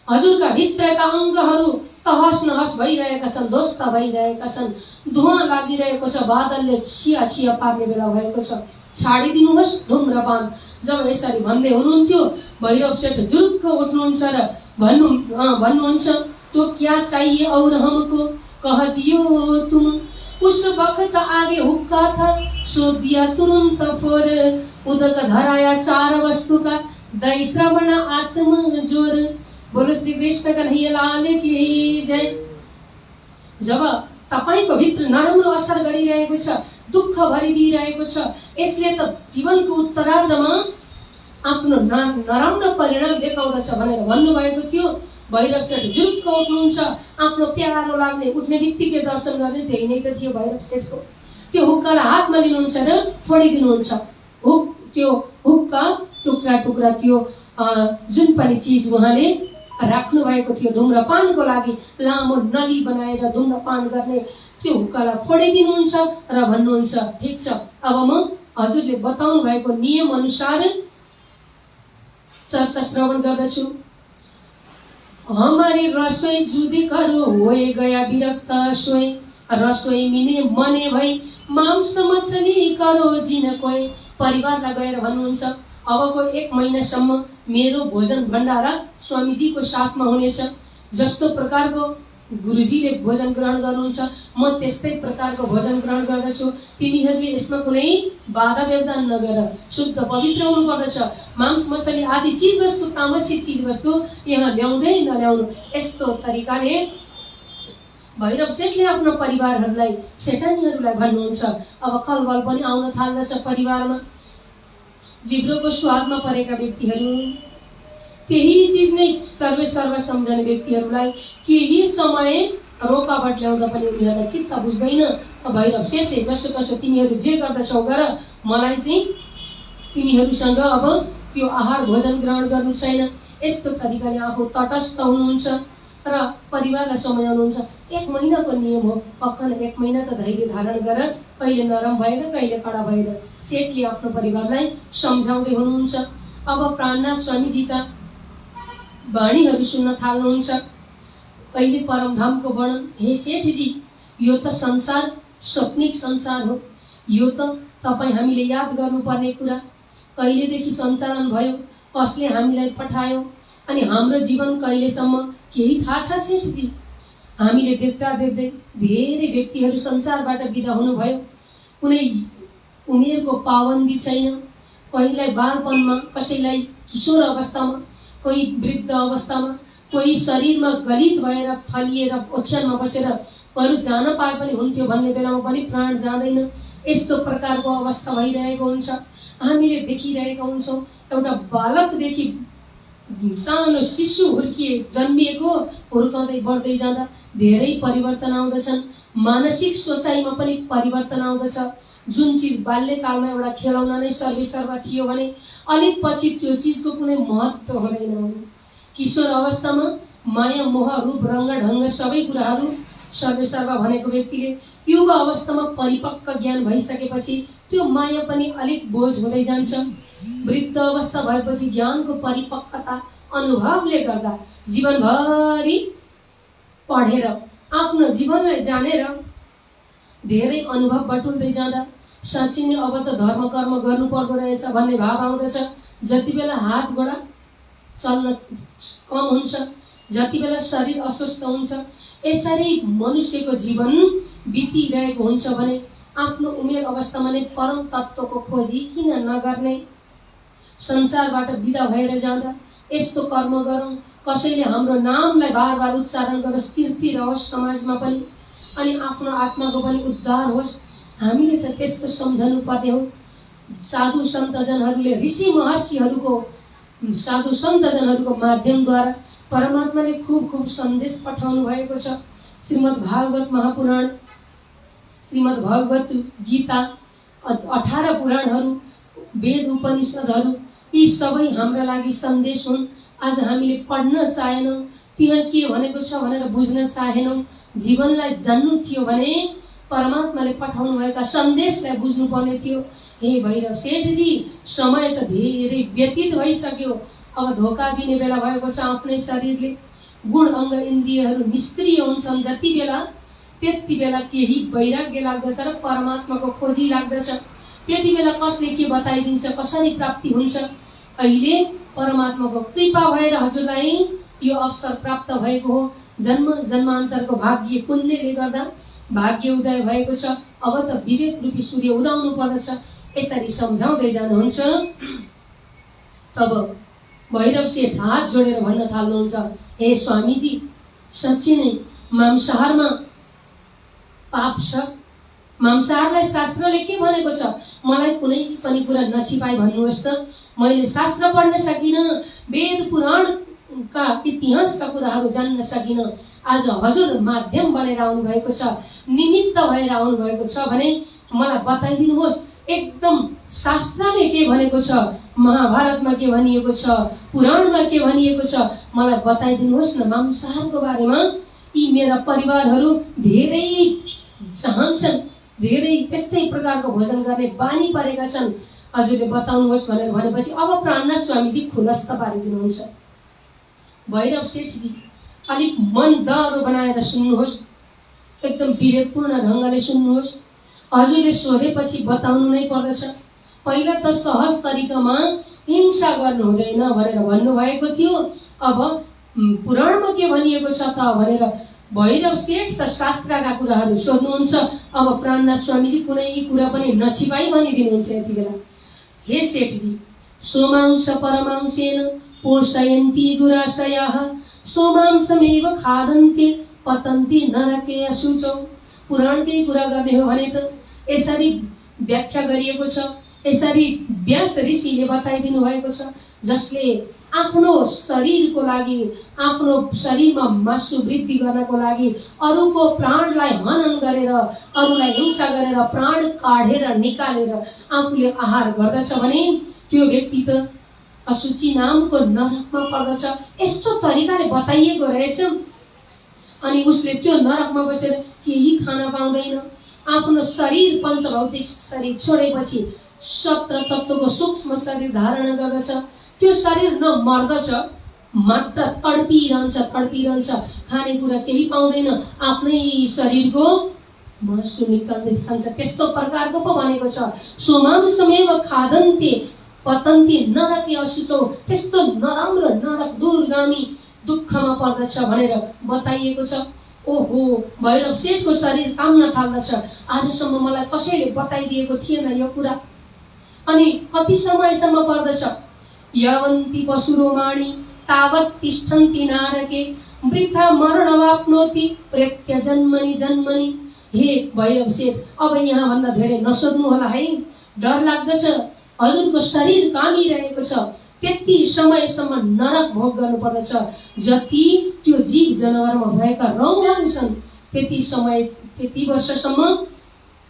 हजुरका भित्रका अङ्गहरू तहस नहस भइरहेका छन्, ध्वस्त भइरहेका छन्, धुवा लागिरहेको छ, बादलले छिया छिया पार्ने बेला भएको छ। छाडिदिनुहोस् धूम्रपान। जब यसरी भन्दै हुनुहुन्थ्यो भैरव सेठ जुरुक्क उठ्नुहुन्छ र भन्नुहुन्छ, तो क्या चाहिए और हमको कह दियो तुम, उस वक्त आगे हुक्का था सो दिया तुरंत फोर, उदक धराया चार वस्तु का दई श्रवण आत्मा जोर। बोलो श्री कृष्ण कन्हैया लाल की जय। जब तपाईको भित्र नराम्रो असर गरिरहेको छ, दुःख भरिदिइरहेको छ, यसले त जीवनको उत्तरार्धमा आफ्नो नराम्रो परिणाम देखाउँदछ भनेर भन्नुभएको थियो। भैरव सेठ जुरुक्क उठ्नुहुन्छ, आफ्नो प्यारो लाग्ने, उठ्ने बित्तिकै दर्शन गर्ने त्यही नै त थियो भैरव सेठको। त्यो हुक्कालाई हातमा लिनुहुन्छ र फोडिदिनुहुन्छ। त्यो हुक्का टुक्रा टुक्रा त्यो जुन पनि चिज उहाँले राख्नु भएको थियो धूम्रपानको लागि, लामो नली बनाएर धूम्रपान गर्ने त्यो हुक्कालाई फोडिदिनुहुन्छ र भन्नुहुन्छ, ठिक छ, अब म हजुरले बताउनु भएको नियम अनुसार चर्चा श्रवण गर्दछु। हमारी रसोई जुदी करो होए गया विरक्त सोए, रसोई मिने मने भई मांस मछली करो जिन कोई। परिवारलाई गएर भन्नुहुन्छ, अबको 1 महिनासम्म मेरो भोजन भण्डारा स्वामीजीको साथमा हुनेछ। जस्तो प्रकारको गुरुजीले भोजन ग्रहण गर्नुहुन्छ म त्यस्तै प्रकारको भोजन ग्रहण गर्दछु। तिमीहरूले यसमा कुनै बाधा व्यवधान नगर, शुद्ध पवित्र हुनुपर्दछ। मांस मछली आदि चीज वस्तु, तामसिक चीज वस्तु यहाँ ल्याउँदै नल्याउनु। यस्तो तरिकाले भैरव सेठले आफ्नो परिवारहरूलाई, सेठानीहरूलाई भन्नुहुन्छ। अब खलबल पनि आउन थाल्दछ परिवारमा। जिब्रोको स्वादमा परेका व्यक्तिहरू, त्यही चीज नै सर्व सम्झने व्यक्तिहरूलाई केही समय रोकावट ल्याउँदा पनि उनीहरूलाई चित्त बुझ्दैन। भैरव सेठले जसो तसो तिमीहरू जे गर्दछौ गर, मलाई चाहिँ तिमीहरूसँग अब त्यो आहार भोजन ग्रहण गर्नु छैन। यस्तो तरिकाले आफू तटस्थ हुनुहुन्छ र परिवारलाई सम्झाउनुहुन्छ। 1 महिनाको नियम हो, अखण्ड 1 महिना त धैर्य धारण गर, कहिले नरम भएर कहिले कडा भएर। सेठले आफ्नो परिवारलाई सम्झाउँदै हुनुहुन्छ। अब प्राणनाथ स्वामीजीका वाणीहरू सुन्न थाल्नुहुन्छ। कहिले परमधामको वर्णन, हे सेठजी, यो त संसार स्वप्निक संसार हो। यो त तपाईँ हामीले याद गर्नुपर्ने कुरा। कहिलेदेखि सञ्चालन भयो, कसले हामीलाई पठायो, अनि हाम्रो जीवन कहिलेसम्म केही थाहा छ सेठजी? हामीले देख्दा देख्दै धेरै व्यक्तिहरू संसारबाट बिदा हुनुभयो। कुनै उमेरको पाबन्दी छैन। कहिलाई बालपनमा, कसैलाई किशोर अवस्थामा, कोही वृद्ध अवस्थामा, कोही शरीरमा गलित भएर थलिएर ओछ्यानमा बसेर बरु जान पाए पनि हुन्थ्यो भन्ने बेलामा पनि प्राण जाँदैन। यस्तो प्रकारको अवस्था भइरहेको हुन्छ। हामीले देखिरहेका हुन्छौँ। एउटा बालकदेखि सानो शिशु हुर्किए जन्मिएको हुर्काउँदै बढ्दै जाँदा धेरै परिवर्तन आउँदछन्। मानसिक सोचाइमा पनि परिवर्तन आउँदछ। जुन चिज बाल्यकालमा एउटा खेलौना नै सर्वेसर्वा थियो भने अलिक पछि त्यो चिजको कुनै महत्त्व हुँदैन। किशोर अवस्थामा माया मोह रूप रङ्ग ढङ्ग सबै कुराहरू सर्वेसर्वा भनेको व्यक्तिले युवा अवस्थामा परिपक्व ज्ञान भइसकेपछि त्यो माया पनि अलिक बोझ हुँदै जान्छ। वृद्ध अवस्था भएपछि ज्ञानको परिपक्वता अनुभवले गर्दा जीवनभरि पढेर आफ्नो जीवनलाई जानेर धेरै अनुभव बटुल्दै जाँदा साँच्चै नै अब त धर्म कर्म गर्नु पर्दो रहेछ भन्ने भाव आउँदछ। जति बेला हात गोडा चल्न कम हुन्छ, जति बेला शरीर अस्वस्थ हुन्छ, यसरी मनुष्यको जीवन बितिरहेको हुन्छ भने आफ्नो उमेर अवस्थामा नै परम तत्त्वको खोजी किन नगर्ने? संसारबाट बिदा भएर जाँदा यस्तो कर्म गरौँ, कसैले हाम्रो नामलाई बार बार उच्चारण गरोस्, कीर्ति रहोस् समाजमा पनि, अनि आफ्नो आत्माको पनि उद्धार होस्। हामीले त त्यस्तो सम्झनु पर्ने हो। साधु सन्तजनहरूले, ऋषि महर्षिहरूको, साधु सन्तजनहरूको माध्यमद्वारा परमात्माले खूब खूब सन्देश पठाउनु भएको छ। श्रीमद् भागवत महापुराण, श्रीमद् भगवत गीता, 18 पुराणहरू, वेद उपनिषदहरू, यी सबै हाम्रा लागि सन्देश हुन्। आज हामीले पढ्न चाहेनौँ, त्यहाँ के भनेको छ भनेर बुझ्न चाहेनौँ। जीवनलाई जान्नु थियो भने परमात्माले पठाउनु भएका सन्देशलाई बुझ्नुपर्ने थियो। हे भैरव सेठजी, समय त धेरै व्यतीत भइसक्यो। अब धोका दिने बेला भएको छ। आफ्नै शरीरले गुण अङ्ग इन्द्रियहरू निष्क्रिय हुन्छन् जति बेला, त्यति बेला केही वैराग्य लाग्दछ र परमात्माको खोजी लाग्दछ। त्यति बेला कसले के बताइदिन्छ, कसरी प्राप्ति हुन्छ। अहिले परमात्माको कृपा भएर हजुरलाई यो अवसर प्राप्त भएको हो। जन्म जन्मान्तरको भाग्य पुण्यले गर्दा भाग्य उदय भएको छ। अब त विवेक रूपी सूर्य उदाउनु पर्दछ। यसरी सम्झाउँदै जानुहुन्छ। तब भैरव सेठ हात जोडेर भन्न थाल्नुहुन्छ, हे स्वामीजी, साँच्चै नै मांसाहारमा पाप छ। मांसाहारलाई शास्त्रले के भनेको छ? मलाई कुनै पनि कुरा नछिपाई भन्नुहोस् त। मैले शास्त्र पढ्न सकिनँ, वेद पुराणका इतिहासका कुराहरू जान्न सकिनँ। आज हजुर माध्यम बनेर आउनु भएको छ, निमित्त भएर आउनु भएको छ भने मलाई बताइदिनुहोस्। एकदम शास्त्रले के भनेको छ, महाभारतमा के भनिएको छ, पुराणमा के भनिएको छ, मलाई बताइदिनुहोस् न मांसाहारको बारेमा। यी मेरा परिवारहरू धेरै चाहन्छन्, धेरै त्यस्तै प्रकारको भोजन गर्ने बानी परेका छन्। हजुरले बताउनुहोस् भनेर भनेपछि अब प्राणनाथ स्वामीजी खुलस्त पारिदिनुहुन्छ। भैरव सेठजी अलिक मन दरो बनाएर सुन्नुहोस्, एकदम विवेकपूर्ण ढङ्गले सुन्नुहोस्। हजुरले सोधेपछि बताउनु नै पर्दछ। पहिला त सहज तरिकामा हिंसा गर्नु हुँदैन भनेर भन्नुभएको थियो। अब पुराणमा के भनिएको छ त भनेर भैरव सेठ त शास्त्रका कुराहरू सोध्नुहुन्छ। अब प्राणनाथ स्वामीजी कुनै कुरा पनि नछिपाई भनिदिनुहुन्छ यति बेला। हे सेठजी, सोमांस परमांसेन पोषयन्ति दुराशयाः, सोमांसमेव खादन्ति पतन्ति नरके अशुचौ। पुराणकै कुरा गर्ने हो भने त यसरी व्याख्या गरिएको छ। यसरी व्यास ऋषिले बताइदिनु भएको छ। जसले आफ्नो शरीरको लागि, आफ्नो शरीरमा मासु वृद्धि गर्नको लागि अरूको प्राणलाई हनन गरेर, अरूलाई हिंसा गरेर, प्राण काढेर निकालेर आफूले आहार गर्दछ भने त्यो व्यक्ति त अशुचि नामको नरकमा पर्दछ। यस्तो तरिकाले बताइएको रहेछ। अनि उसले त्यो नरकमा बसेर केही खान पाउँदैन। आफ्नो शरीर, पञ्चभौतिक शरीर छोडेपछि 17 तत्त्वको सूक्ष्म शरीर धारण गर्दछ। त्यो शरीर न मर्दछ, मात्र तडपिरहन्छ। खानेकुरा केही पाउँदैन। आफ्नै शरीरको मासु निकाल्दै खान्छ। त्यस्तो प्रकारको पो भनेको छ, सोमांसमेव खादन्ते पतन्ते नरके अशुचौ, त्यस्तो नराम्रो नरक दुर्गामी दुःखमा पर्दछ भनेर बताइएको छ। ओहो, भैरव सेठको शरीर काम्न थाल्दछ। आजसम्म मलाई कसैले बताइदिएको थिएन यो कुरा। अनि कति समयसम्म पर्दछ? यवन्ति पशुरोमाणी तावत् तिष्ठन्ति नारके वृथा मरणवाप्नोति प्रेत्य जन्मनि जन्मनि। हे भैरव सेठ, अब यहाँ भन्दा धेरै नसोध्नु होला है, डर लाग्दछ। हजुरको शरीर कामिरहेको छ, त्यति समयसम्म नरक भोग गर्नु पर्दछ। जति त्यो जीव जनावरमा भएका रौँहरू छन् त्यति समय त्यति वर्षसम्म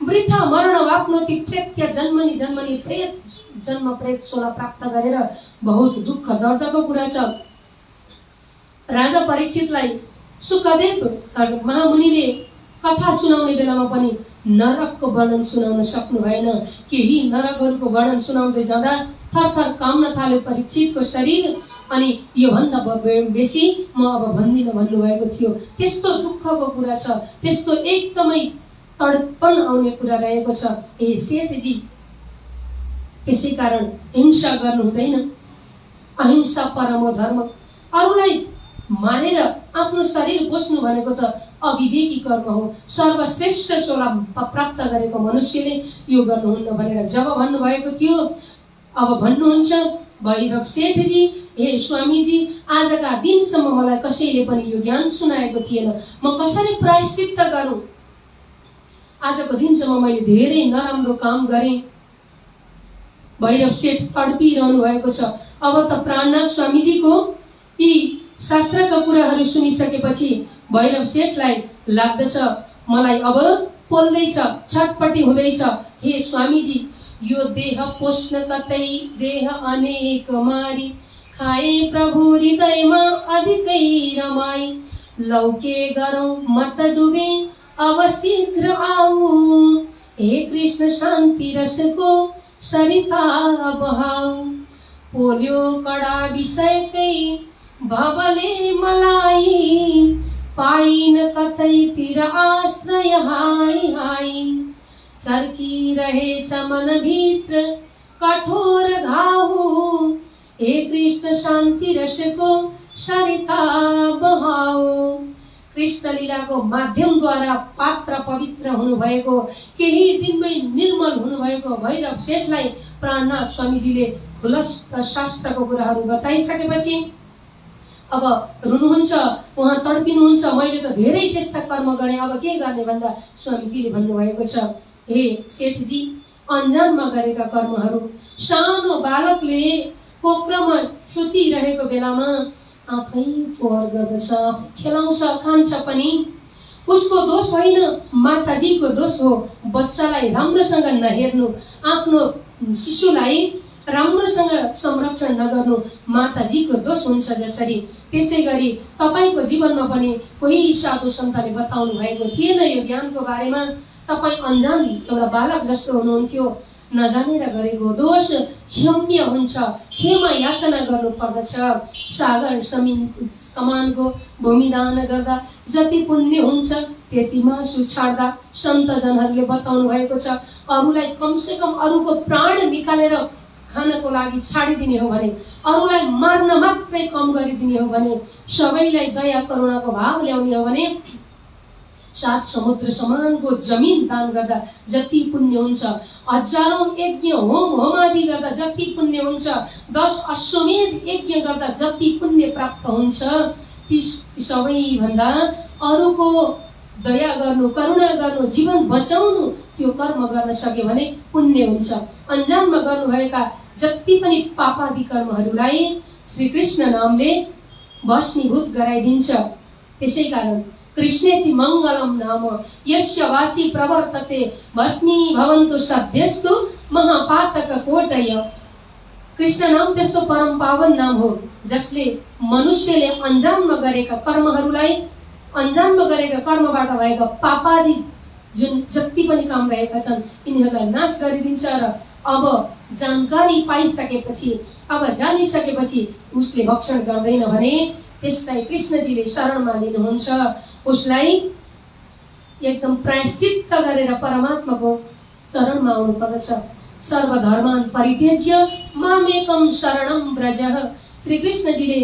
वृथा मरण वाप्नोति प्रेत्य जन्मनि जन्मनि, प्रेत जन्म प्रेत सोला प्राप्त गरेर बहुत दुःख दर्दको कुरा छ। राजा परीक्षितलाई सुखदेव महामुनिले कथा सुनाउने बेलामा पनि नरकको वर्णन सुनाउन सक्नु भएन। केही नरकहरूको वर्णन सुनाउँदै जाँदा थरथर काम्न थाल्यो परीक्षितको शरीर। अनि योभन्दा बेसी म अब भन्दिनँ भन्नुभएको थियो। त्यस्तो दुःखको कुरा छ, त्यस्तो एकदमै तडपन आउने कुरा रहेको छ। ए सेठजी, त्यसै कारण हिंसा गर्नु हुँदैन। अहिंसा परमो धर्म। अरूलाई मारेर आफ्नो शरीर पोस्नु भनेको त अविवेकी कर्म हो। सर्वश्रेष्ठ चोला प्राप्त गरेको मनुष्यले यो गर्नुहुन्न भनेर जब भन्नुभएको थियो, अब भन्नुहुन्छ भैरव सेठजी, हे स्वामीजी, आजका दिनसम्म मलाई कसैले पनि यो ज्ञान सुनाएको थिएन, म कसरी प्रायश्चित्त गरौँ? आजको दिनसम्म मैले धेरै नराम्रो काम गरेँ। भैरव सेठ तडपिरहनु भएको छ। अब त प्राणनाथ स्वामीजीको यी शास्त्रका कुराहरू सुनिसकेपछि भैरव सेठलाई लाग्दछ मलाई अब पोल्दैछ, छटपटी हुँदैछ। हे स्वामीजी, यो देह पोष्ण कतै देह अनेक मारी, खाए प्रभु हृदयमा अधिकै रमाई, लौके गरौँ मत डुबे अब शीघ्र आऊ, हे कृष्ण शान्ति रसको सरिता बहाऊ, पोल्यो कडा विषयकै भवले मलाई, पाइन कतैतिर आश्रय हाई हाई, चर्किरहेछ मनभित्र कठोर घाउ, हे कृष्ण शान्ति रसको सरिता बहाऊ। कृष्ण लीलाको माध्यमद्वारा पात्र पवित्र हुनुभएको, केही दिनमै निर्मल हुनुभएको भैरव सेठलाई प्राणनाथ स्वामीजीले खुलस्त शास्त्रको कुराहरू बताइसकेपछि अब रुनुहुन्छ, उहाँ तडपिनुहुन्छ। मैले त धेरै त्यस्ता कर्म गरेँ, अब के गर्ने भन्दा स्वामीजीले भन्नुभएको छ, हे सेठजी, अन्जानमा गरेका कर्महरू सानो बालकले कोक्रामा सुतिरहेको बेलामा आफै फोहोर गर्दछ, खेलाउँछ, खान्छ पनि। उसको दोष होइन, माताजीको दोष हो। बच्चालाई राम्रोसँग नहेर्नु, आफ्नो शिशुलाई राम्रोसँग संरक्षण नगर्नु माताजीको दोष हुन्छ। जसरी त्यसै गरी तपाईँको जीवनमा पनि कोही साधु सन्तले बताउनु भएको थिएन यो ज्ञानको बारेमा। तपाईँ अन्जान एउटा बालक जस्तो हुनुहुन्थ्यो। नजानेर गरेको दोष क्षम्य हुन्छ, क्षमा याचना गर्नु पर्दछ। सागर समानको भूमिदान गर्दा जति पुण्य हुन्छ त्यति मासु छाड्दा सन्तजनहरूले बताउनु भएको छ। अरूलाई कमसे कम अरूको प्राण निकालेर खानको लागि छाडिदिने हो भने, अरूलाई मार्न मात्रै कम गरिदिने हो भने, सबैलाई दया करुणाको भाव ल्याउने हो भने, 7 समुद्र समानको जमिन दान गर्दा जति पुण्य हुन्छ, हजारौं यज्ञ होम होमादि गर्दा जति पुण्य हुन्छ, 10 अश्वमेध यज्ञ गर्दा जति पुण्य प्राप्त हुन्छ, ती सबैभन्दा अरूको दया गर्नु, करुणा गर्नु, जीवन बचाउनु, त्यो कर्म गर्न सक्यो भने पुण्य हुन्छ। अन्जानमा गर्नुभएका जति पनि पापादि कर्महरूलाई श्री कृष्ण नामले भस्मीभूत गराइदिन्छ। त्यसै कारण कृष्णेति मङ्गलम नाम यस्य वाची प्रवर्तते भस्मी भवन्तु सद्यस्तु महापातक कोटय। कृष्ण नाम त्यस्तो परम पावन नाम हो जसले मनुष्यले अन्जानमा गरेका कर्महरूलाई, अन्जानमा गरेका कर्मबाट भएका पापादि जुन जति पनि काम रहेका छन् यिनीहरूलाई नाश गरिदिन्छ। र अब जानकारी पाइसकेपछि, अब जानिसकेपछि उसले भक्षण गर्दैन भने त्यसलाई कृष्णजीले शरणमा लिनुहुन्छ। उसलाई एकदम प्रायश्चित्त गरेर परमात्माको चरणमा आउनु पर्दछ। सर्वधर्मान परित्यज्य मामेकम शरणम व्रज। श्री कृष्णजीले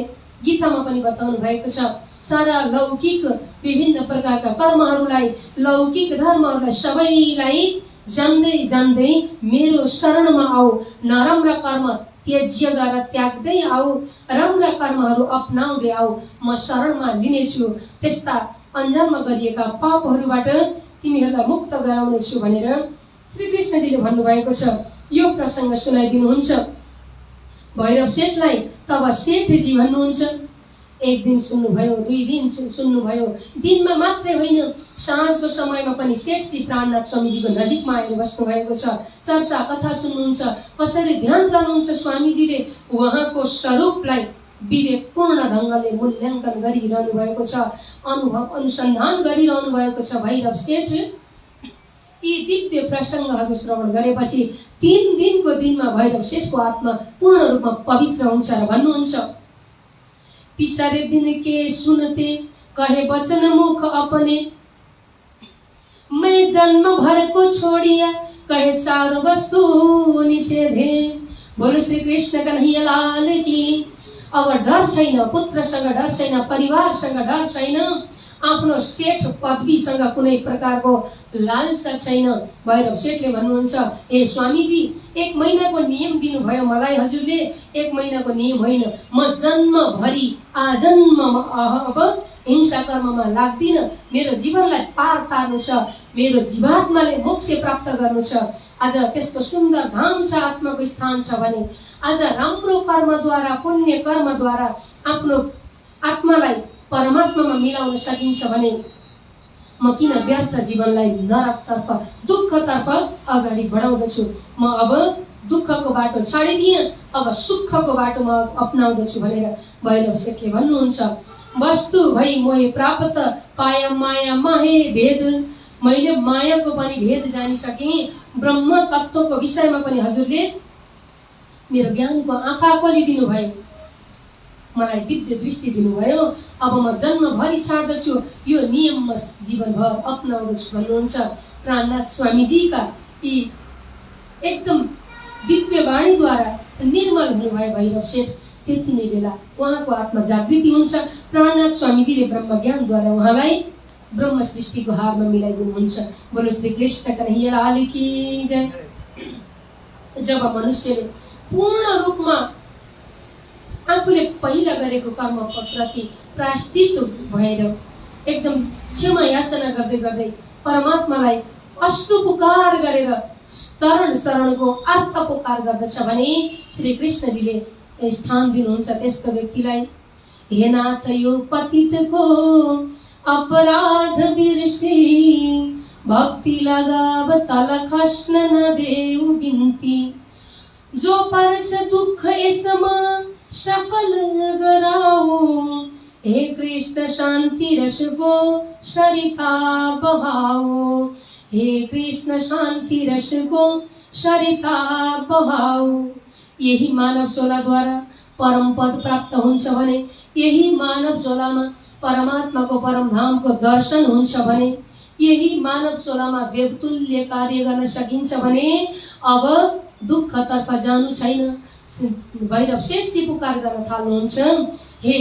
गीतामा पनि बताउनु भएको छ, सारा लौकिक विभिन्न प्रकारका कर्महरूलाई, लौकिक धर्महरूलाई सबैलाई जान्दै जान्दै मेरो शरणमा आऊ, नराम्रा कर्म त्यज्य गरेर त्याग्दै आऊ, राम्रा कर्महरू अपनाउँदै आऊ, म शरणमा लिनेछु, त्यस्ता अन्जानमा गरिएका पापहरूबाट तिमीहरूलाई मुक्त गराउनेछु भनेर श्री कृष्णजीले भन्नुभएको छ। यो प्रसङ्ग सुनाइदिनुहुन्छ भैरव सेठलाई। तब सेठजी भन्नुहुन्छ, एक दिन सुन्नुभयो, 2 दिन सुन्नुभयो, दिनमा मात्रै होइन साँझको समयमा पनि सेठजी प्राणनाथ स्वामीजीको नजिकमा आएर बस्नु भएको छ। चर्चा कथा सुन्नुहुन्छ, कसरी ध्यान गर्नुहुन्छ स्वामीजीले, उहाँको स्वरूपलाई विवेकपूर्ण ढङ्गले मूल्याङ्कन गरिरहनु भएको छ, अनुभव अनुसन्धान गरिरहनु भएको छ भैरव सेठ। यी दिव्य प्रसङ्गहरू श्रवण गरेपछि 3 दिनको दिनमा भैरव सेठको आत्मा पूर्ण रूपमा पवित्र हुन्छ र भन्नुहुन्छ, तीसरे दिन के सुनते कहे वचन मुख अपने, मैं जन्म भर को छोड़िया कहे चारों वस्तु निषेधे। बोलो श्री कृष्ण कन्हैया लाल की। अब डर छैन, पुत्रसँग डर छैन, परिवारसँग डर छैन, आफ्नो सेठ पदवीसँग कुनै प्रकारको लालसा छैन। भैरव सेठले भन्नुहुन्छ, हे स्वामीजी 1 महिनाको नियम दिनुभयो मलाई हजुरले, 1 महिनाको नियम होइन, म जन्मभरि आजन्म अब हिंसा कर्ममा लाग्दिन, मेरो जीवनलाई पार पार्नु छ, मेरो जीवात्माले मोक्ष प्राप्त गर्नु छ। आज त्यस्तो सुन्दर धाम छ, आत्माको स्थान छ भने, आज राम्रो कर्मद्वारा, पुण्य कर्मद्वारा आफ्नो आत्मालाई परमात्मामा मिलाउन सकिन्छ भने म किन व्यर्थ जीवनलाई नरकतर्फ, दुःखतर्फ अगाडि बढाउँदछु। म अब दुःखको बाटो छाडिदिएँ, अब सुखको बाटो म अपनाउँदछु भनेर भैरव सेठले भन्नुहुन्छ। वस्तु भई मोहे प्राप्त पाया माया माहे भेद। मैले मायाको पनि भेद जानिसकेँ, ब्रह्म तत्त्वको विषयमा पनि हजुरले मेरो ज्ञानको आँखा खोलिदिनु भयो, मलाई दिव्य दृष्टि दिनुभयो। अब म जन्मभरि छाड्दछु, यो नियम म जीवनभर अपनाउँदछु भन्नुहुन्छ। प्राणनाथ स्वामीजीका यी एकदम दिव्य वाणीद्वारा निर्मल हुनुभयो भैरव सेठ। त्यति नै बेला उहाँको आत्मा जागृति हुन्छ। प्राणनाथ स्वामीजीले ब्रह्मज्ञानद्वारा उहाँलाई ब्रह्म सृष्टिको हारमा मिलाइदिनुहुन्छ। बोलो श्री कृष्ण कन्हैया लाल की जय। जब मनुष्यले पूर्ण रूपमा आफूले पहिला गरेको कर्म प्रति प्रायश्चित भएर एकदम क्षमा याचना गर्दै गर्दै परमात्मालाई अश्रु पुकार गरेर चरण शरणको अर्थ पुकार गर्दछ भने श्री कृष्णजीले स्थान दिनुहुन्छ त्यस्तो व्यक्तिलाई। हे नाथ यो पतितको अपराध बिर्सी, भक्ति लगाव तल खस्न नदेऊ बिन्ती, जो पर्छ दुःख यसमा सफल गराओ, हे कृष्ण शान्ति रसको सरिता बहाओ, हे कृष्ण शान्ति रसको सरिता बहाओ। यही मानव चोलाद्वारा परम पद प्राप्त हुन्छ भने, यही मानव चोलामा परमात्माको परमधामको दर्शन हुन्छ भने, यही मानव चोलामा देवतुल्य कार्य गर्न सकिन्छ भने अब दुःखतर्फ जानु छैन। भैरव सेठजी पुकार गर्न थाल्नुहुन्छ, हे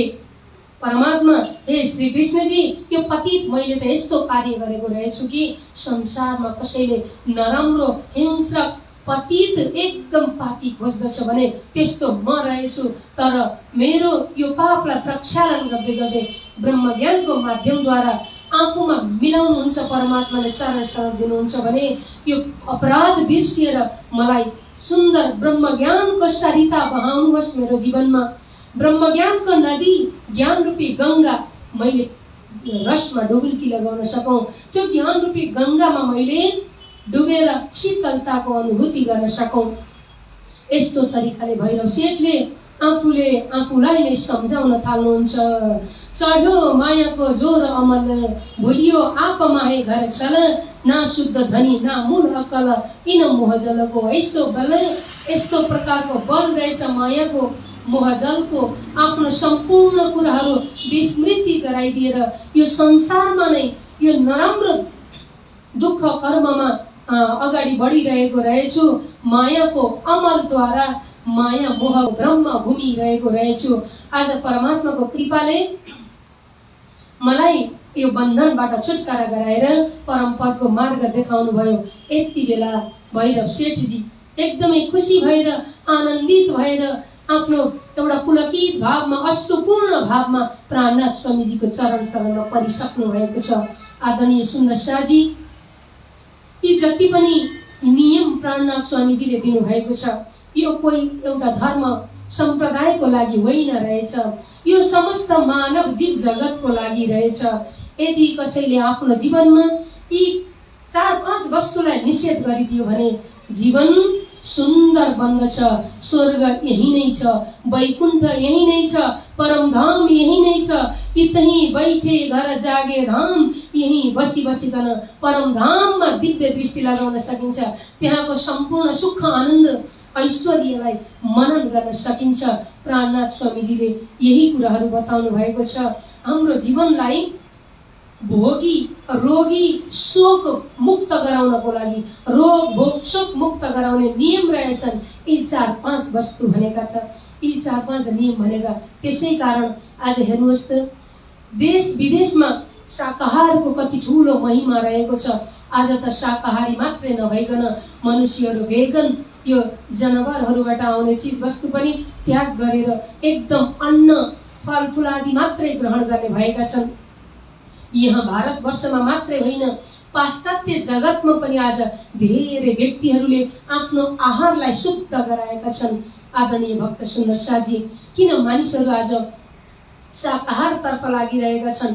परमात्मा, हे श्री कृष्णजी, यो पतित मैले त यस्तो कार्य गरेको रहेछु कि संसारमा कसैले नराम्रो हिंस्रक पतित एकदम पापी खोज्दछ भने त्यस्तो म रहेछु। तर मेरो यो पापलाई प्रक्षालन गर्दै गर्दै ब्रह्मज्ञानको माध्यमद्वारा आफूमा मिलाउनुहुन्छ, परमात्माले चरण शरण दिनुहुन्छ भने यो अपराध बिर्सिएर मलाई सुन्दर ब्रह्मज्ञानको सरिता बहाउनुहोस् मेरो जीवनमा। ब्रह्मज्ञानको नदी ज्ञान रूपी गङ्गा मैले रसमा डुबुल्की लगाउन सकौँ, त्यो ज्ञान रूपी गङ्गामा मैले डुबेर शीतलताको अनुभूति गर्न सकौँ। यस्तो तरिकाले भैरव सेठले आफूलाई नै सम्झाउन थाल्नुहुन्छ। चढ्यो मायाको जोर अमल, भुलियो आप माहे घर छल, ना शुद्ध धनी ना मूल अकल, इन मोहजलको यस्तो बल। यस्तो प्रकारको बल रहेछ मायाको, मोहजलको। आफ्नो सम्पूर्ण कुराहरू विस्मृति गराइदिएर यो संसारमा नै यो नराम्रो दुःख कर्ममा अगाडि बढिरहेको रहेछु, मायाको अमलद्वारा माया मोह ब्रह्म घुमिरहेको रहेछु। आज परमात्माको कृपाले मलाई यो बन्धनबाट छुटकारा गराएर परमपदको मार्ग देखाउनु भयो। यति बेला भैरव सेठजी एकदमै खुसी भएर आनन्दित भएर आफ्नो एउटा पुलकित भावमा अश्रुपूर्ण भावमा प्राणनाथ स्वामीजीको चरण शरणमा परिसक्नु भएको छ। आदरणीय सुन्दर शाहजी, यी जति पनि नियम प्राणनाथ स्वामीजीले दिनुभएको छ, यो कोही एउटा धर्म सम्प्रदायको लागि होइन रहेछ, यो समस्त मानव जीव जगतको लागि रहेछ। यदि कसैले आफ्नो जीवनमा यी 4-5 वस्तुलाई निषेध गरिदियो भने जीवन सुन्दर बन्दछ। स्वर्ग यही नै छ, वैकुण्ठ यही नै छ, परमधाम यही नै छ। इतही बैठे घर जागे धाम, यही बसी बसिकन परमधाममा दिव्य दृष्टि लगाउन सकिन्छ। त्यहाँको सम्पूर्ण सुख आनन्द ऐश्वर्यलाई मनन गर्न सकिन्छ। प्राणनाथ स्वामीजीले यही कुराहरू बताउनु भएको छ। हाम्रो जीवनलाई भोगी रोगी शोक मुक्त गराउनको लागि, रोग भोग शोक मुक्त गराउने नियम रहेछन् यी 4-5 वस्तु भनेका त, यी 4-5 नियम भनेका। त्यसै कारण आज हेर्नुहोस् त, देश विदेशमा शाकाहारको कति ठुलो महिमा रहेको छ। आज त शाकाहारी मात्रै नभइकन मनुष्यहरू भेगन, यो जनावरहरूबाट आउने चिज वस्तु पनि त्याग गरेर एकदम अन्न फलफुल आदि मात्रै ग्रहण गर्ने भएका छन्। यहाँ भारतवर्षमा मात्रै होइन, पाश्चात्य जगतमा पनि आज धेरै व्यक्तिहरूले आफ्नो आहारलाई शुद्ध गराएका छन्। आदरणीय भक्त सुन्दर शाहजी, किन मानिसहरू आज शाकाहारतर्फ लागिरहेका छन्?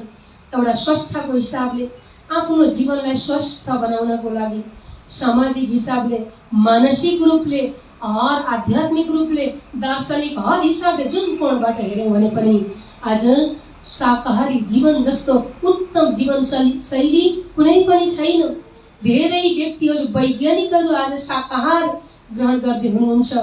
एउटा स्वस्थको हिसाबले, आफ्नो जीवनलाई स्वस्थ बनाउनको लागि, सामाजिक हिसाबले, मानसिक रूपले, हर आध्यात्मिक रूपले, दार्शनिक हर हिसाबले जुन कोणबाट हेऱ्यौँ भने पनि आज शाकाहारी जीवन जस्तो उत्तम जीवन शैली कुनै पनि छैन। धेरै व्यक्तिहरू, वैज्ञानिकहरू आज शाकाहार ग्रहण गर्दै हुनुहुन्छ।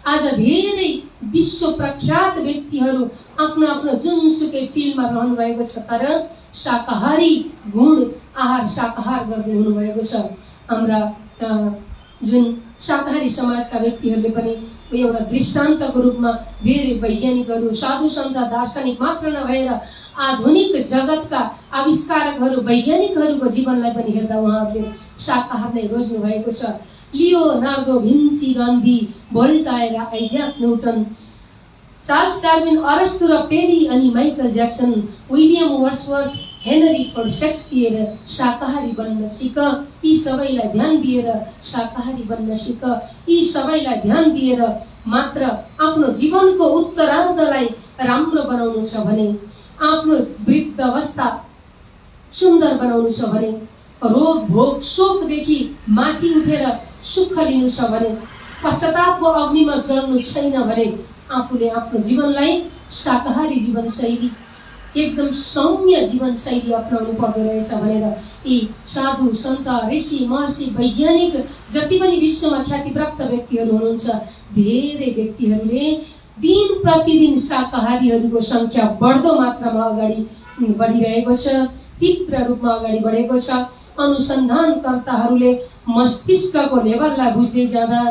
आज धेरै विश्व प्रख्यात व्यक्तिहरू आफ्नो आफ्नो जुनसुकै फिल्डमा रहनु भएको छ, तर शाकाहारी गुण आहार शाकाहार गर्दै हुनुभएको छ। हाम्रा जुन शाकाहारी समाजका व्यक्तिहरूले पनि एउटा दृष्टान्तको रूपमा धेरै वैज्ञानिकहरू, साधु सन्त, दार्शनिक मात्र नभएर आधुनिक जगतका आविष्कारकहरू, वैज्ञानिकहरूको जीवनलाई पनि हेर्दा उहाँहरूले शाकाहार नै रोज्नु भएको छ। Leonardo Vinci, Gandhi, Voltaire, Isaac Newton, Charles Darwin, अरस्तु र पेरी अनि Michael Jackson, William Wordsworth, Henry Ford, Shakespeare शाकाहारी बन्न सिक। यी सबैलाई ध्यान दिएर शाकाहारी बन्न सिक। यी सबैलाई ध्यान दिएर मात्र आफ्नो जीवनको उत्तरार्धलाई राम्रो बनाउनु छ भने, आफ्नो वृद्ध अवस्था सुन्दर बनाउनु छ भने, रोग भोग शोकदेखि माथि उठेर सुख लिनु छ भने, पश्चातापको अग्निमा जल्नु छैन भने आफूले आफ्नो जीवनलाई शाकाहारी जीवनशैली, एकदम सौम्य जीवनशैली अपनाउनु पर्दो रहेछ भनेर यी साधु सन्त, ऋषि महर्षि, वैज्ञानिक जति पनि विश्वमा ख्यातिप्राप्त व्यक्तिहरू हुनुहुन्छ, धेरै व्यक्तिहरूले दिन प्रतिदिन शाकाहारीहरूको सङ्ख्या बढ्दो मात्रामा अगाडि बढिरहेको छ, तीव्र रूपमा अगाडि बढेको छ। अनुसन्धानकर्ताहरूले मस्तिष्कको लेभललाई बुझ्दै जाँदा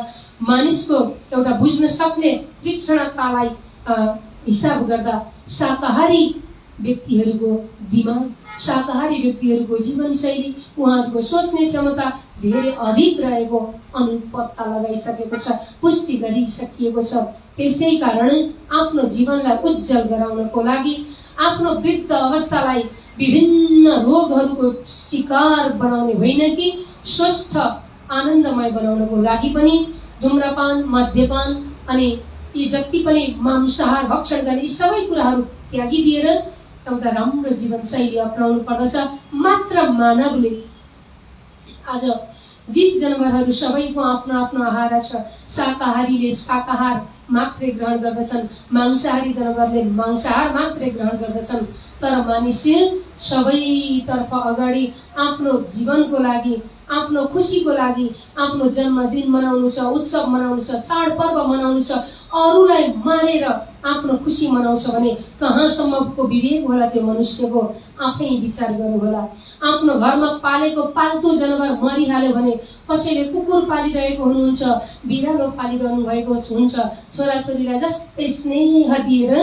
मानिसको एउटा बुझ्न सक्ने तीक्ष्णतालाई हिसाब गर्दा शाकाहारी व्यक्तिहरूको दिमाग, शाकाहारी व्यक्तिहरूको जीवनशैली, उहाँहरूको सोच्ने क्षमता धेरै अधिक रहेको अनुपत्ता लगाइसकेको छ, पुष्टि गरिसकिएको छ। त्यसै कारण आफ्नो जीवनलाई उज्जवल गराउनको लागि, आफ्नो वृद्ध अवस्थालाई विभिन्न रोगहरूको शिकार बनाउने होइन कि स्वस्थ आनन्दमय बनाउनको लागि पनि धूम्रपान, मद्यपान अनि यी जति पनि मांसाहार भक्षण गर्ने यी सबै कुराहरू त्यागिदिएर एउटा राम्रो जीवनशैली अपनाउनु पर्दछ। मात्र मानवले, आज जीव जनावरहरू सबैको आफ्नो आफ्नो आहार छ। शाकाहारीले शाकाहार मात्रै ग्रहण गर्दछन्, मांसाहारी जनावरले मांसाहार मात्रै ग्रहण गर्दछन्। तर मानिस सबैतर्फ अगाडि आफ्नो जीवनको लागि, आफ्नो खुसीको लागि, आफ्नो जन्मदिन मनाउनु छ, उत्सव मनाउनु छ, चाडपर्व मनाउनु छ, अरूलाई मानेर आफ्नो खुसी मनाउँछ भने कहाँसम्मको विवेक होला त्यो मनुष्यको, आफै विचार गर्नु होला। आफ्नो घरमा पालेको पाल्तु जनावर मरिहाल्यो भने, कसैले कुकुर पालिरहेको हुनुहुन्छ, बिरालो पालिरहनु भएको हुन्छ, छोराछोरीलाई जस्तै स्नेह दिएर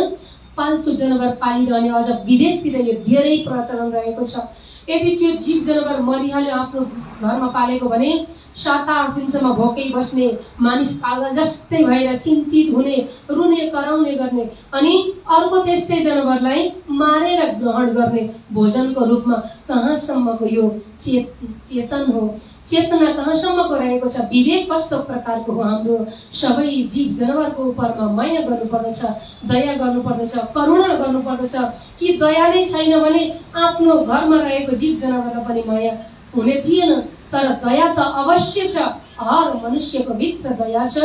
पाल्तु जनावर पालिरहने अझ विदेशतिर यो धेरै प्रचलन रहेको छ। यदि त्यो जीव जनावर मरिहाल्यो आफ्नो घरमा पालेको भने 7-8 दिनसम्म भोकै बस्ने, मानिस पागल जस्तै भएर चिन्तित हुने, रुने कराउने गर्ने, अनि अर्को त्यस्तै जनावरलाई मारेर ग्रहण गर्ने भोजनको रूपमा। कहाँसम्मको यो चेतन हो, चेतना कहाँसम्मको रहेको छ, विवेक कस्तो प्रकारको हो। हाम्रो सबै जीव जनावरको उपरमा माया गर्नुपर्दछ, दया गर्नुपर्दछ, करुणा गर्नुपर्दछ। कि दया नै छैन भने आफ्नो घरमा रहेको जीव जनावरलाई पनि माया हुने थिएन। तर दया त अवश्य छ, हर मनुष्यको भित्र दया छ।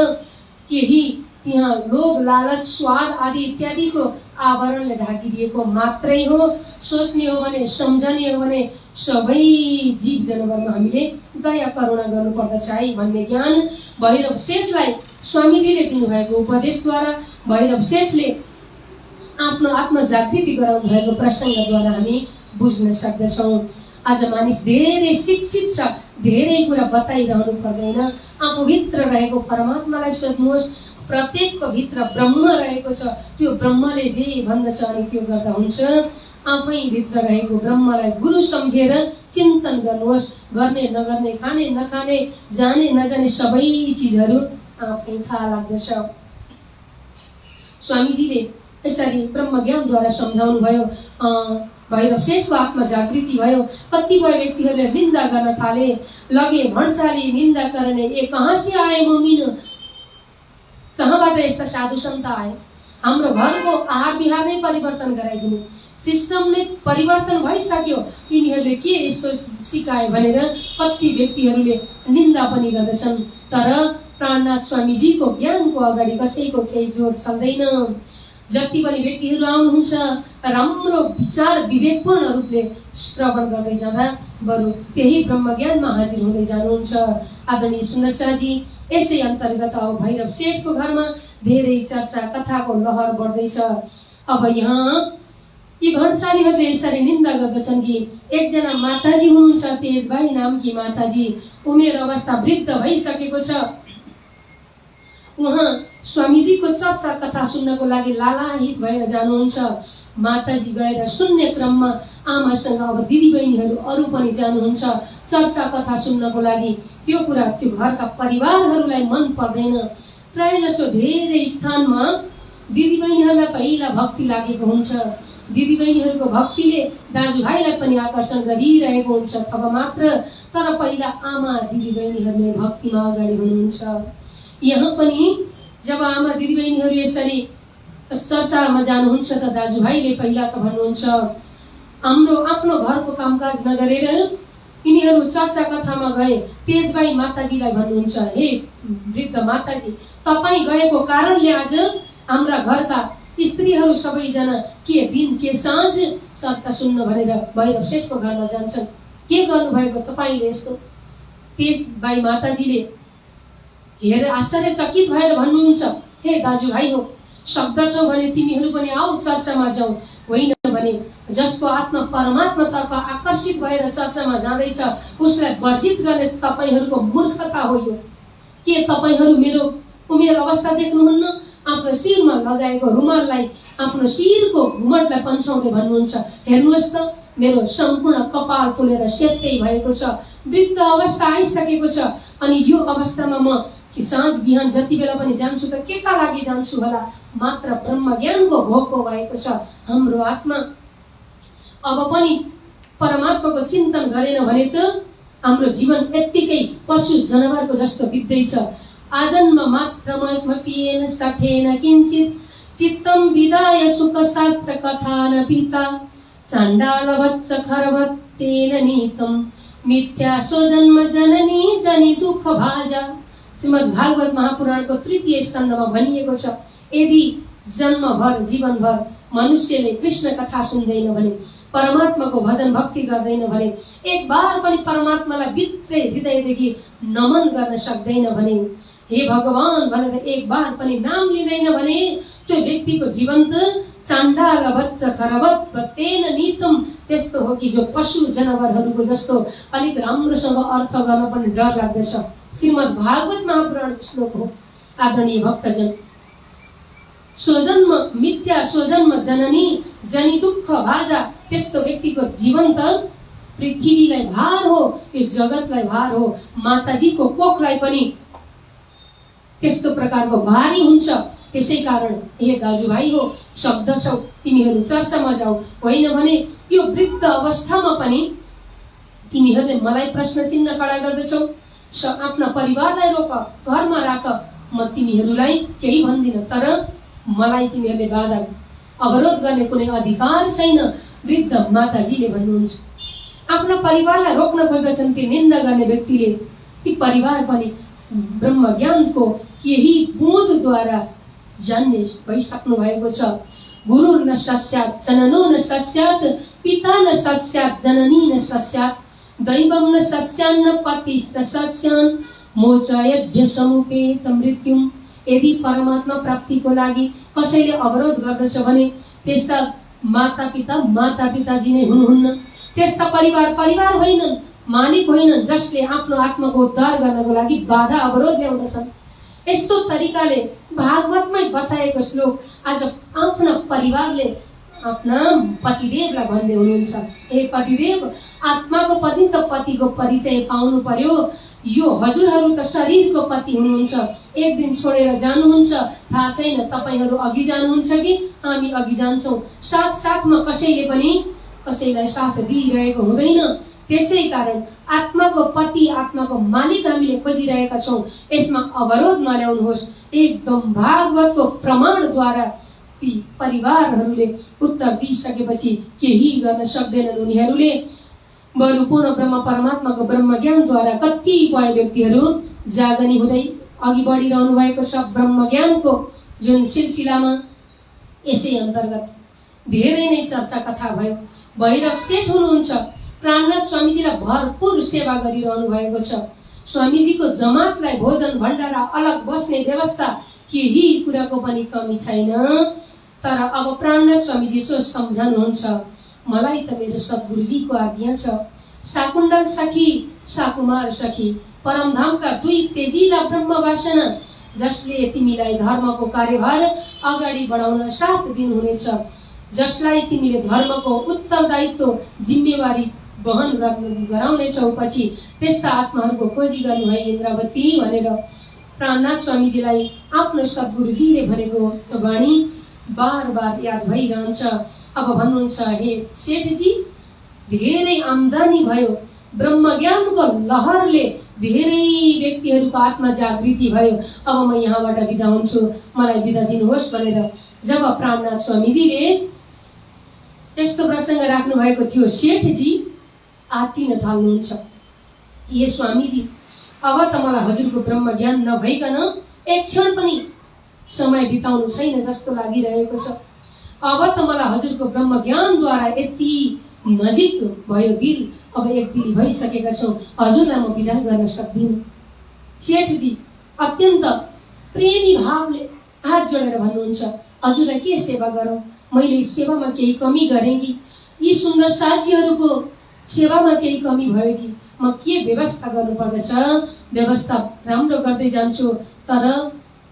केही त्यहाँ लोभ, लालच, स्वाद आदि इत्यादिको आवरणले ढाकिदिएको मात्रै हो। सोच्ने हो भने, सम्झने हो भने सबै जीव जनावरमा हामीले दया करुणा गर्नुपर्दछ है भन्ने ज्ञान भैरव सेठलाई स्वामीजीले दिनुभएको उपदेशद्वारा, भैरव सेठले आफ्नो आत्मजागृति गराउनु भएको प्रसङ्गद्वारा हामी बुझ्न सक्दछौँ। आज मानिस धेरै शिक्षित छ, धेरै कुरा बताइरहनु पर्दैन। आफूभित्र रहेको परमात्मालाई सोध्नुहोस्। प्रत्येकको भित्र ब्रह्म रहेको छ, त्यो ब्रह्मले जे भन्दछ अनि त्यो गर्दा हुन्छ। आफै भित्र रहेको ब्रह्मलाई गुरु सम्झेर चिन्तन गर्नुहोस्। गर्ने नगर्ने, खाने नखाने, जाने नजाने सबै चिजहरू आफै थाहा लाग्दछ। स्वामीजीले यसरी ब्रह्मज्ञानद्वारा सम्झाउनु भयो। भैरव सेठको आत्मा जागृति भयो। कतिपय व्यक्तिहरूले निन्दा गर्न थाले, लगे भन्साली निन्दा करने, ए कहाँ से आए मोमिन, कहाँबाट यस्ता साधु सन्त आए। हाम्रो घरको आहार विहार नै परिवर्तन गराइदिने, सिस्टम नै परिवर्तन भइसक्यो, यिनीहरूले के यस्तो सिकाए भनेर कति व्यक्तिहरूले निन्दा पनि गर्दछन्। तर प्राणनाथ स्वामीजीको ज्ञानको अगाडि कसैको केही जोर चल्दैन। जति पनि व्यक्तिहरू आउनुहुन्छ, राम्रो विचार विवेकपूर्ण रूपले श्रवण गर्दै जाँदा बरु त्यही ब्रह्मज्ञानमा हाजिर हुँदै जानुहुन्छ। आदरणीय सुन्दर शाहजी, यसै अन्तर्गत अब भैरव सेठको घरमा धेरै चर्चा कथाको लहर बढ्दैछ। अब यहाँ यी भन्सालीहरूले यसरी निन्दा गर्दछन् कि एकजना माताजी हुनुहुन्छ, तेजबाई नामकी माताजी, उमेर अवस्था वृद्ध भइसकेको छ। उहाँ स्वामीजीको चर्चा कथा सुन्नको लागि लालायित भएर जानुहुन्छ। माताजी गएर सुन्ने क्रममा आमासँग अब दिदीबहिनीहरू अरू पनि जानुहुन्छ चर्चा कथा सुन्नको लागि। त्यो कुरा त्यो घरका परिवारहरूलाई मन पर्दैन। प्रायःजसो धेरै स्थानमा दिदीबहिनीहरूलाई पहिला भक्ति लागेको हुन्छ। दिदीबहिनीहरूको भक्तिले दाजुभाइलाई पनि आकर्षण गरिरहेको हुन्छ तब मात्र। तर पहिला आमा दिदीबहिनीहरूले भक्तिमा अगाडि हुनुहुन्छ। यहाँ पनि जब आमा दिदीबहिनीहरू यसरी चर्चामा जानुहुन्छ त दाजुभाइले पहिला त भन्नुहुन्छ, हाम्रो आफ्नो घरको कामकाज नगरेर यिनीहरू चर्चा कथामा गए। तेजबाई माताजीलाई भन्नुहुन्छ, हे वृद्ध माताजी, तपाईँ गएको कारणले आज हाम्रा घरका स्त्रीहरू सबैजना के दिन के साँझ चर्चा सुन्न भनेर भैरव सेठको घरमा जान्छन्। के गर्नुभएको तपाईँले यस्तो? तेजबाई माताजीले हेरेर आश्चर्यचकित भएर भन्नुहुन्छ, हे दाजुभाइ हो, शब्द छौ भने तिमीहरू पनि आऊ चर्चामा जाऊ, होइन भने जसको आत्मा परमात्मातर्फ आकर्षित भएर चर्चामा जाँदैछ उसलाई वर्जित गर्ने तपाईँहरूको मूर्खता हो यो। के तपाईँहरू मेरो उमेर अवस्था देख्नुहुन्न? आफ्नो शिरमा लगाएको रुमाललाई आफ्नो शिरको घुमटलाई पन्छाउँदै भन्नुहुन्छ, हेर्नुहोस् त मेरो सम्पूर्ण कपाल फुलेर सेतै भएको छ, वृद्ध अवस्था आइसकेको छ। अनि यो अवस्थामा म कि साँझ बिहान जति बेला पनि जान्छु त के का लागि जान्छु होला? मात्र ब्रह्मज्ञानको भोको भएको छ हाम्रो आत्मा। अब पनि परमात्माको चिन्तन गरेन भने त हाम्रो जीवन यत्तिकै पशु जनावरको जस्तो बित्दैछ। आजन्म मात्र पिएन सठेन किञ्चित, चित्तम विदाय सुख शास्त्र कथा न पिता, चाण्डाल वत्स खरवत्तेन नीतम, मिथ्या स्वजन्म जननी जनि दुःख भाजा। श्रीमद् भागवत महापुराणको 3 स्कन्धमा भनिएको छ, यदि जन्मभर जीवनभर मनुष्यले कृष्ण कथा सुन्दैन भने, परमात्माको भजन भक्ति गर्दैन भने, एक बार पनि परमात्मालाई भित्रै हृदयदेखि नमन गर्न सक्दैन भने, हे भगवान भनेर एक बार पनि नाम लिँदैन भने त्यो व्यक्तिको जीवन त चाण्डाल वच्च खरवत तेन नीतम त्यस्तो हो कि जो पशु जनावरहरूको जस्तो अलिक राम्रोसँग अर्थ गर्न पनि डर लाग्दछ। श्रीमद् भागवत महापुराणको श्लोक हो। आदरणीय भक्तजन, स्वजन्म मिथ्या स्वजन्म जननी जनी दुःख भाजा, त्यस्तो व्यक्तिको जीवन त पृथ्वीलाई भार हो, यो जगतलाई भार हो, माताजीको कोखलाई पनि त्यस्तो प्रकारको भारी हुन्छ। त्यसै कारण हे दाजुभाइ हो, शब्द छौ तिमीहरू चर्चामा जाऊ, होइन भने यो वृद्ध अवस्थामा पनि तिमीहरूले मलाई प्रश्न चिन्ह खडा गर्दछौ। आफ्ना परिवारलाई रोक, घरमा राख, म तिमीहरूलाई केही भन्दिनँ, तर मलाई तिमीहरूले बाधा अवरोध गर्ने कुनै अधिकार छैन, वृद्ध माताजीले भन्नुहुन्छ। आफ्ना परिवारलाई रोक्न खोज्दछन् ती निन्दा गर्ने व्यक्तिले। ती परिवार पनि ब्रह्म ज्ञानको केही बोधद्वारा जान्ने भइसक्नु भएको छ। गुरु न सस्यात् जननो न सस्यात् पिता न सस्यात् जननी न सस्यात् दैवं न सस्यान्न पतिश्च सस्यान् मोचयद्य समुपेत मृत्युम। यदि परमात्मा प्राप्तिको लागि कसैले अवरोध गर्दछ भने त्यस्ता मातापिताजी नै हुनुहुन्न। त्यस्ता परिवार होइनन्, मालिक होइनन् जसले आफ्नो आत्माको उद्धार गर्नको लागि बाधा अवरोध ल्याउँदछन्। यस्तो तरिकाले भागवतमै बताएको श्लोक आज आफ्ना परिवारले आफ्ना पतिदेवलाई भन्दै हुनुहुन्छ, हे पतिदेव, आत्माको पत्नी त पतिको परिचय पाउनु पर्यो। यो हजुरहरू त शरीरको पति हुनुहुन्छ, एक दिन छोडेर जानुहुन्छ, थाहा छैन तपाईहरू अघि जानुहुन्छ कि हामी अघि जान्छौँ। साथमा कसैले पनि कसैलाई साथ दिइरहेको हुँदैन। त्यसै कारण आत्माको पति, आत्माको मालिक हामीले खोजिरहेका छौँ, यसमा अवरोध नल्याउनुहोस्। एकदम भागवतको प्रमाणद्वारा ती परिवारहरूले उत्तर दिइसकेपछि केही गर्न सक्दैनन् उनीहरूले। बरु पूर्ण ब्रह्म परमात्माको ब्रह्म ज्ञानद्वारा कतिपय व्यक्तिहरू जागनी हुँदै अघि बढिरहनु भएको छ। ब्रह्म ज्ञानको जुन सिलसिलामा यसै अन्तर्गत धेरै नै चर्चा कथा भयो। भैरव सेठ हुनुहुन्छ, प्राणनाथ स्वामीजीलाई भरपूर सेवा गरिरहनु भएको छ। स्वामीजीको जमातलाई भोजन भण्डारा अलग बस्ने व्यवस्था केही कुराको पनि कमी छैन। तर अब प्राणनाथ स्वामीजी सो सम्झनुहुन्छ, मलाई त मेरो सद्गुरुजीको आज्ञा छ, शाकुण्डल सखी शाकुमार सखी परमधामका दुई तेजिला ब्रह्मवासना जसले तिमीलाई धर्मको कार्यभार अगाडि बढाउन साथ दिनुहुनेछ, जसलाई तिमीले धर्मको उत्तरदायित्व जिम्मेवारी वहन गराउनेछौ, पछि त्यस्ता आत्माहरूको खोजी गर्नु है इन्द्रावती भनेर प्राणनाथ स्वामीजीलाई आफ्नो सद्गुरुजीले भनेको वाणी बार बार याद भइरहन्छ। अब भन्नुहुन्छ, हे सेठजी, धेरै आम्दानी भयो, ब्रह्मज्ञानको लहरले धेरै व्यक्तिहरूको आत्मा जागृति भयो, अब म यहाँबाट बिदा हुन्छु, मलाई बिदा दिनुहोस् भनेर जब प्राणनाथ स्वामीजीले यस्तो प्रसङ्ग राख्नु भएको थियो, सेठजी आत्तिन थाल्नुहुन्छ, हे स्वामीजी, अब त मलाई हजुरको ब्रह्म ज्ञान नभइकन एक क्षण पनि समय बिताउनु छैन जस्तो लागिरहेको छ। अब त मलाई हजुरको ब्रह्म ज्ञानद्वारा यति नजिक भयो दिल, अब एक दिल भइसकेका छौँ, हजुरलाई म विदा गर्न सक्दिनँ। सेठजी अत्यन्त प्रेमी भावले हात जोडेर भन्नुहुन्छ, हजुरलाई के सेवा गरौँ, मैले सेवामा केही कमी गरेँ कि, यी सुन्दर साथीहरूको सेवामा केही कमी भयो कि, म के व्यवस्था गर्नुपर्दछ, व्यवस्था राम्रो गर्दै जान्छु, तर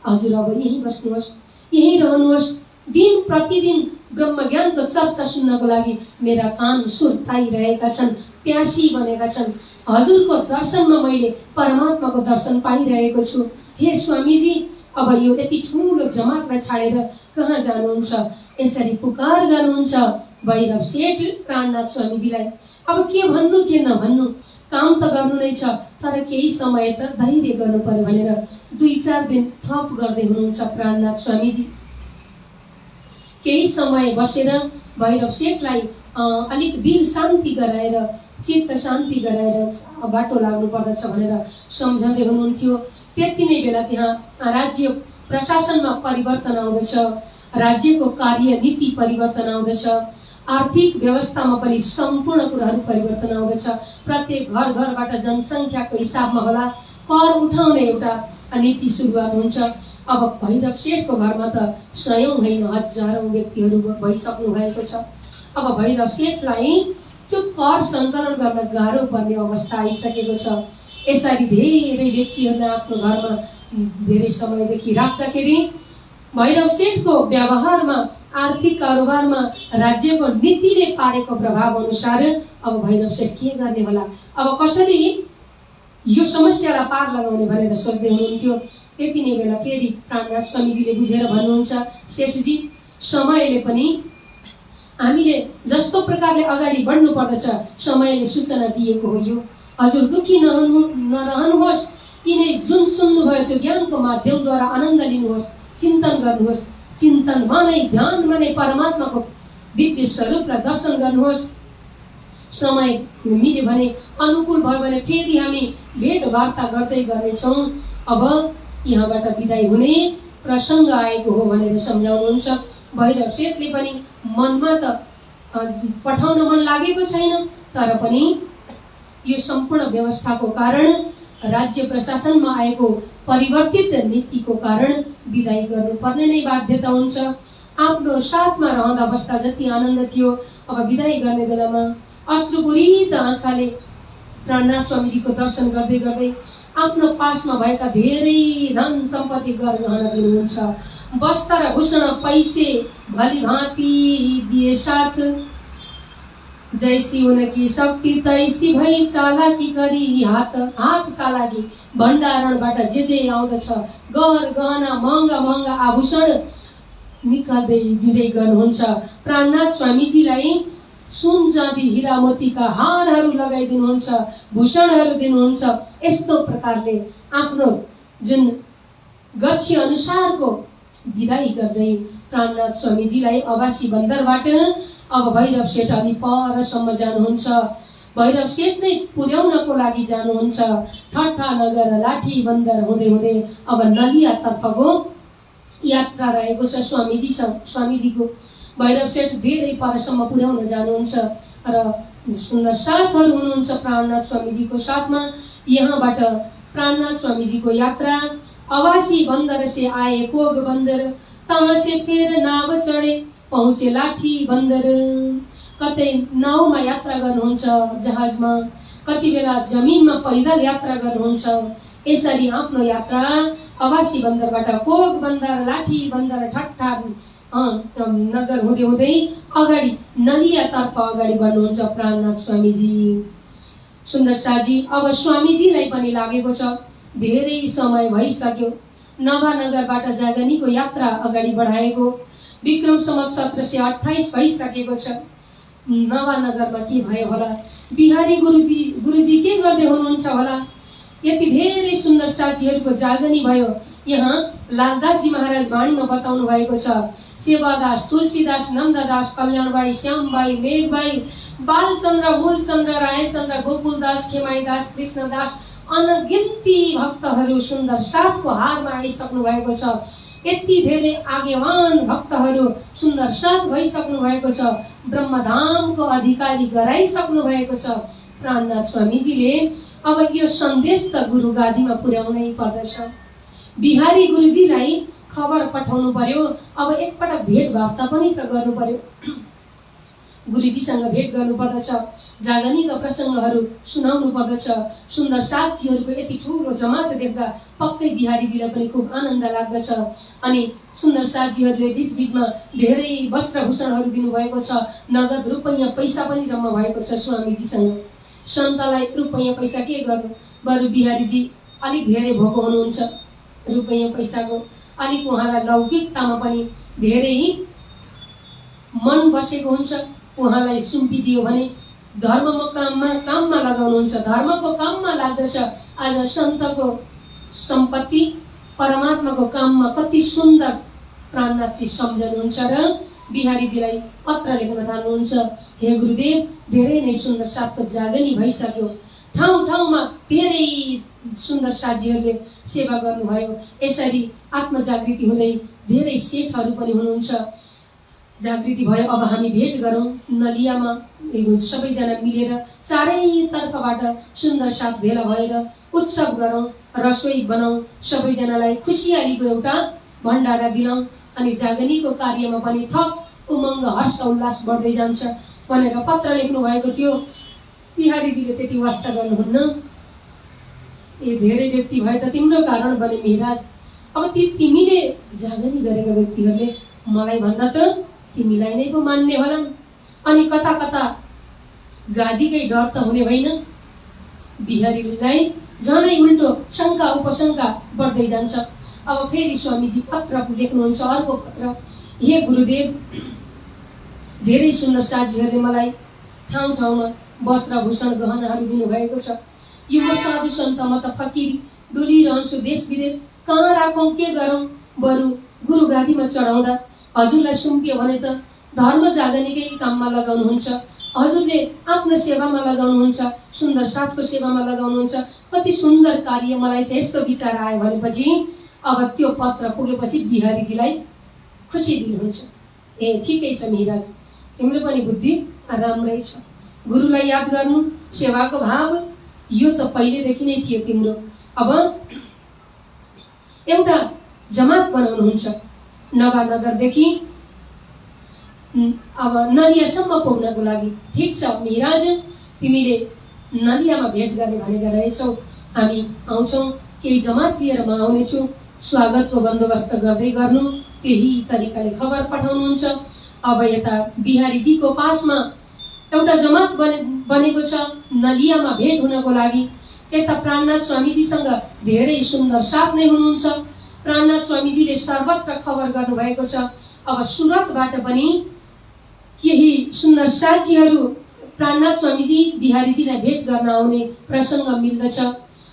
हजुर अब यहीँ बस्नुहोस्, यहीँ रहनुहोस्। दिन प्रतिदिन ब्रह्मज्ञानको चर्चा सुन्नको लागि मेरा कान सुर्ताइरहेका छन्, प्यासी बनेका छन्। हजुरको दर्शनमा मैले परमात्माको दर्शन पाइरहेको छु। हे स्वामीजी, अब यो यति ठुलो जमातलाई छाडेर कहाँ जानुहुन्छ? यसरी पुकार गर्नुहुन्छ भैरव सेठ प्राणनाथ स्वामीजीलाई। अब के भन्नु के नभन्नु, काम त गर्नु नै छ, तर केही समय त धैर्य गर्नु पर्यो भनेर 2-4 दिन थप गर्दै हुनुहुन्छ प्राणनाथ स्वामीजी। केही समय बसेर भैरव सेठलाई अलिक दिल शान्ति गराएर, चित्त शान्ति गराएर बाटो लाग्नु पर्दछ भनेर सम्झँदै हुनुहुन्थ्यो। त्यति नै बेला त्यहाँ राज्य प्रशासनमा परिवर्तन आउँदछ, राज्यको कार्यनीति परिवर्तन आउँदछ, आर्थिक व्यवस्थामा पनि सम्पूर्ण कुराहरू परिवर्तन आउँदछ। प्रत्येक घर घरबाट जनसङ्ख्याको हिसाबमा होला कर उठाउने एउटा नीति सुरुवात हुन्छ। अब भैरव सेठको घरमा त सयौं होइन हजारौं व्यक्तिहरू भइसक्नु भएको छ। अब भैरव सेठलाई त्यो कर सङ्कलन गर्न गाह्रो पर्ने अवस्था आइसकेको छ। यसरी धेरै व्यक्तिहरूले आफ्नो घरमा धेरै समयदेखि राख्दाखेरि भैरव सेठको व्यवहारमा, आर्थिक कारोबारमा राज्यको नीतिले पारेको प्रभाव अनुसार अब भैरव सेठ के गर्ने होला, अब कसरी यो समस्यालाई पार लगाउने भनेर सोच्दै हुनुहुन्थ्यो। त्यति नै बेला फेरि प्राणनाथ स्वामीजीले बुझेर भन्नुहुन्छ, सेठजी, समयले पनि हामीले जस्तो प्रकारले अगाडि बढ्नु पर्दछ समयले सूचना दिएको हो। यो हजुर दुखी नरहनुहोस्, यिनै जुन सुन्नुभयो त्यो ज्ञानको माध्यमद्वारा आनन्द लिनुहोस्, चिन्तन गर्नुहोस्। चिन्तनमा नै, ध्यानमा नै परमात्माको दिव्य स्वरूपलाई दर्शन गर्नुहोस्। समय मिल्यो भने, अनुकूल भयो भने फेरि हामी भेटवार्ता गर्दै गर्नेछौँ। अब यहाँबाट बिदाई हुने प्रसङ्ग आएको हो भनेर सम्झाउनुहुन्छ। भैरव सेठले पनि मनमा त पठाउन मन लागेको छैन, तर पनि यो सम्पूर्ण व्यवस्थाको कारण, राज्य प्रशासनमा आएको परिवर्तित नीतिको कारण बिदाई गर्नुपर्ने नै बाध्यता हुन्छ। आफ्नो साथमा रहँदा बस्दा जति आनन्द थियो, अब बिदाई गर्ने बेलामा अश्रुपूरित आँखाले प्राणनाथ स्वामीजीको दर्शन गर्दै गर्दै आफ्नो पासमा भएका धेरै धन सम्पत्ति रहन दिनुहुन्छ। वस्त्र र भूषण पैसे भली भाँति दिए साथ, जैसी उनकी शक्ति तैसी भई चालाकी गरी हात चालाकी भण्डारणबाट जे आउँदछ गहर गहना महँगा महँगा आभूषण निकाल्दै दिँदै गर्नुहुन्छ। प्राणनाथ स्वामीजीलाई सुन चाँदी हिरा मोतीका हारहरू लगाइदिनुहुन्छ, भूषणहरू दिनुहुन्छ। यस्तो प्रकारले आफ्नो जुन गच्छी अनुसारको बिदाई गर्दै प्राणनाथ स्वामीजीलाई अवासी बन्दरबाट अब भैरव सेठ अलि परसम्म जानुहुन्छ। भैरव सेठ नै पुर्याउनको लागि जानुहुन्छ। ठट्टा नगर लाठी बन्दर हुँदै हुँदै अब नलियातर्फको यात्रा रहेको छ स्वामीजीको। भैरव सेठ धेरै परसम्म पुर्याउन जानुहुन्छ र सुन्दर साथहरू हुनुहुन्छ प्राणनाथ स्वामीजीको साथमा। यहाँबाट प्राणनाथ स्वामीजीको यात्रा अवासी बन्दर से आए कोग बन्दर, तहाँ से फेर नाव चढे पहुँचे लाठी बन्दर। कतै नाउमा यात्रा गर्नुहुन्छ, जहाजमा, कति बेला जमिनमा पैदल यात्रा गर्नुहुन्छ। यसरी आफ्नो यात्रा अवासी बन्दरबाट कोग बन्दर, लाठी बन्दर, ठट्टा नगर हुँदै हुँदै अगाडि नलियातर्फ अगाडि बढ्नुहुन्छ प्राणनाथ स्वामीजी। सुन्दर शाहजी, अब स्वामीजीलाई पनि लागेको छ धेरै समय भइसक्यो नवानगरबाट जागनीको यात्रा अगाडि बढाएको। विक्रम सम्वत 1728 भइसकेको छ। नवानगरमा के भयो होला, बिहारी गुरुजी के गर्दै हुनुहुन्छ होला। यति धेरै सुन्दर साथीहरूको जागनी भयो। यहाँ लालदासजी महाराज वाणीमा बताउनु भएको छ, सेवादास, तुलसीदास, नन्ददास, कल्याणबाई, श्यामबाई, मेघबाई, बालचन्द्र, मूलचन्द्र, रायचन्द्र, गोकुलदास, खेमाईदास, कृष्णदास, अनगिन्ती भक्तहरू सुन्दर साथको हारमा आइसक्नु भएको छ। यति धेरै आगेवान भक्तहरू सुन्दर साथ भइसक्नु भएको छ। ब्रह्मधामको अधिकारी गराइसक्नु भएको छ। प्राणनाथ स्वामीजीले अब यो सन्देश त गुरु गादीमा पुर्याउनै पर्दछ। बिहारी गुरुजीलाई खबर पठाउनु पर्यो। अब एकपटक भेटवार्ता पनि त गर्नु पर्यो। गुरुजीसँग भेट गर्नुपर्दछ, जागनीका प्रसङ्गहरू सुनाउनु पर्दछ। सुन्दर साथीहरूको यति ठुलो जमात देख्दा पक्कै बिहारीजीलाई पनि खुब आनन्द लाग्दछ। अनि सुन्दर साथीहरूले बिचबिचमा धेरै वस्त्रभूषणहरू दिनुभएको छ। नगद रुपैयाँ पैसा पनि जम्मा भएको छ स्वामीजीसँग। सन्तलाई रुपैयाँ पैसा के गर्नु, बरु बिहारीजी अलिक धेरै भोको हुनुहुन्छ रुपैयाँ पैसाको। अलिक उहाँलाई लौकिकतामा पनि धेरै मन बसेको हुन्छ। उहाँलाई सुम्पिदियो भने धर्ममा काममा लगाउनुहुन्छ, धर्मको काममा लाग्दछ। आज सन्तको सम्पत्ति परमात्माको काममा कति सुन्दर प्राणनाथजी सम्झनुहुन्छ र बिहारीजीलाई पत्र लेख्न थाल्नुहुन्छ। हे गुरुदेव, धेरै नै सुन्दर साथको जागनी भइसक्यो। ठाउँ ठाउँमा धेरै सुन्दर साथीहरूले सेवा गर्नुभयो। यसरी आत्मजागृति हुँदै धेरै सेठहरू पनि हुनुहुन्छ। जागृति भयो। अब हामी भेट गरौँ नलियामा, सबैजना मिलेर चारैतर्फबाट सुन्दर साथ भेला भएर उत्सव गरौँ, रसोई बनाऊ, सबैजनालाई खुसियालीको एउटा भण्डारा दिलाउँ अनि जागनीको कार्यमा पनि थप उमङ्ग हर्ष उल्लास बढ्दै जान्छ भनेर पत्र लेख्नु भएको थियो। बिहारीजीले त्यति वास्ता गर्नुहुन्न। ए धेरै व्यक्ति भए त तिम्रो कारण बने महाराज। अब तिमीले जागनी गरेका व्यक्तिहरूले मलाई भन्दा त तिमीलाई नै पो मान्ने होला। अनि कता कता गादीकै डर त हुने होइन। बिहारीलाई झनै उल्टो शङ्का उपशङ्का बढ्दै जान्छ। अब फेरि स्वामीजी पत्र लेख्नुहुन्छ, अर्को पत्र। हे गुरुदेव, धेरै सुन्दर साथीहरूले मलाई ठाउँ ठाउँमा वस्त्रभूषण गहनाहरू दिनुभएको छ। यो म साधु सन्त म त फकिर डुलिरहन्छु देश विदेश, कहाँ राखौँ के गरौँ। बरु गुरु गादीमा चढाउँदा हजुरलाई सुम्पियो भने त धर्म जागनीकै काममा लगाउनुहुन्छ, हजुरले आफ्नो सेवामा लगाउनुहुन्छ, सुन्दर साथको सेवामा लगाउनुहुन्छ। कति सुन्दर कार्य। मलाई त यस्तो विचार आयो भनेपछि अब त्यो पत्र पुगेपछि बिहारीजीलाई खुसी दिनुहुन्छ। ए ठिकै छ महाराज, तिम्रो पनि बुद्धि राम्रै छ। गुरुलाई याद गर्नु, सेवाको भाव, यो त पहिलेदेखि नै थियो तिम्रो। अब एउटा जमात बनाउनुहुन्छ नवानगरदेखि अब नलियासम्म पुग्नको लागि। ठिक छ महाराज, तिमीले नलियामा भेट गर्ने भनेका रहेछौ, हामी आउँछौँ, केही जमात लिएर म आउनेछु, स्वागतको बन्दोबस्त गर्दै गर्नु। त्यही तरिकाले खबर पठाउनुहुन्छ। अब यता बिहारीजीको पासमा एउटा जमात बनेको छ नलियामा भेट हुनको लागि। यता प्राणनाथ स्वामीजीसँग धेरै सुन्दर साथ नै हुनुहुन्छ। प्राणनाथ स्वामीजीले सर्वत्र खबर गर्नुभएको छ। अब सुरतबाट पनि केही सुन्दर साथीहरू प्राणनाथ स्वामीजी बिहारीजीलाई भेट गर्न आउने प्रसङ्ग मिल्दछ।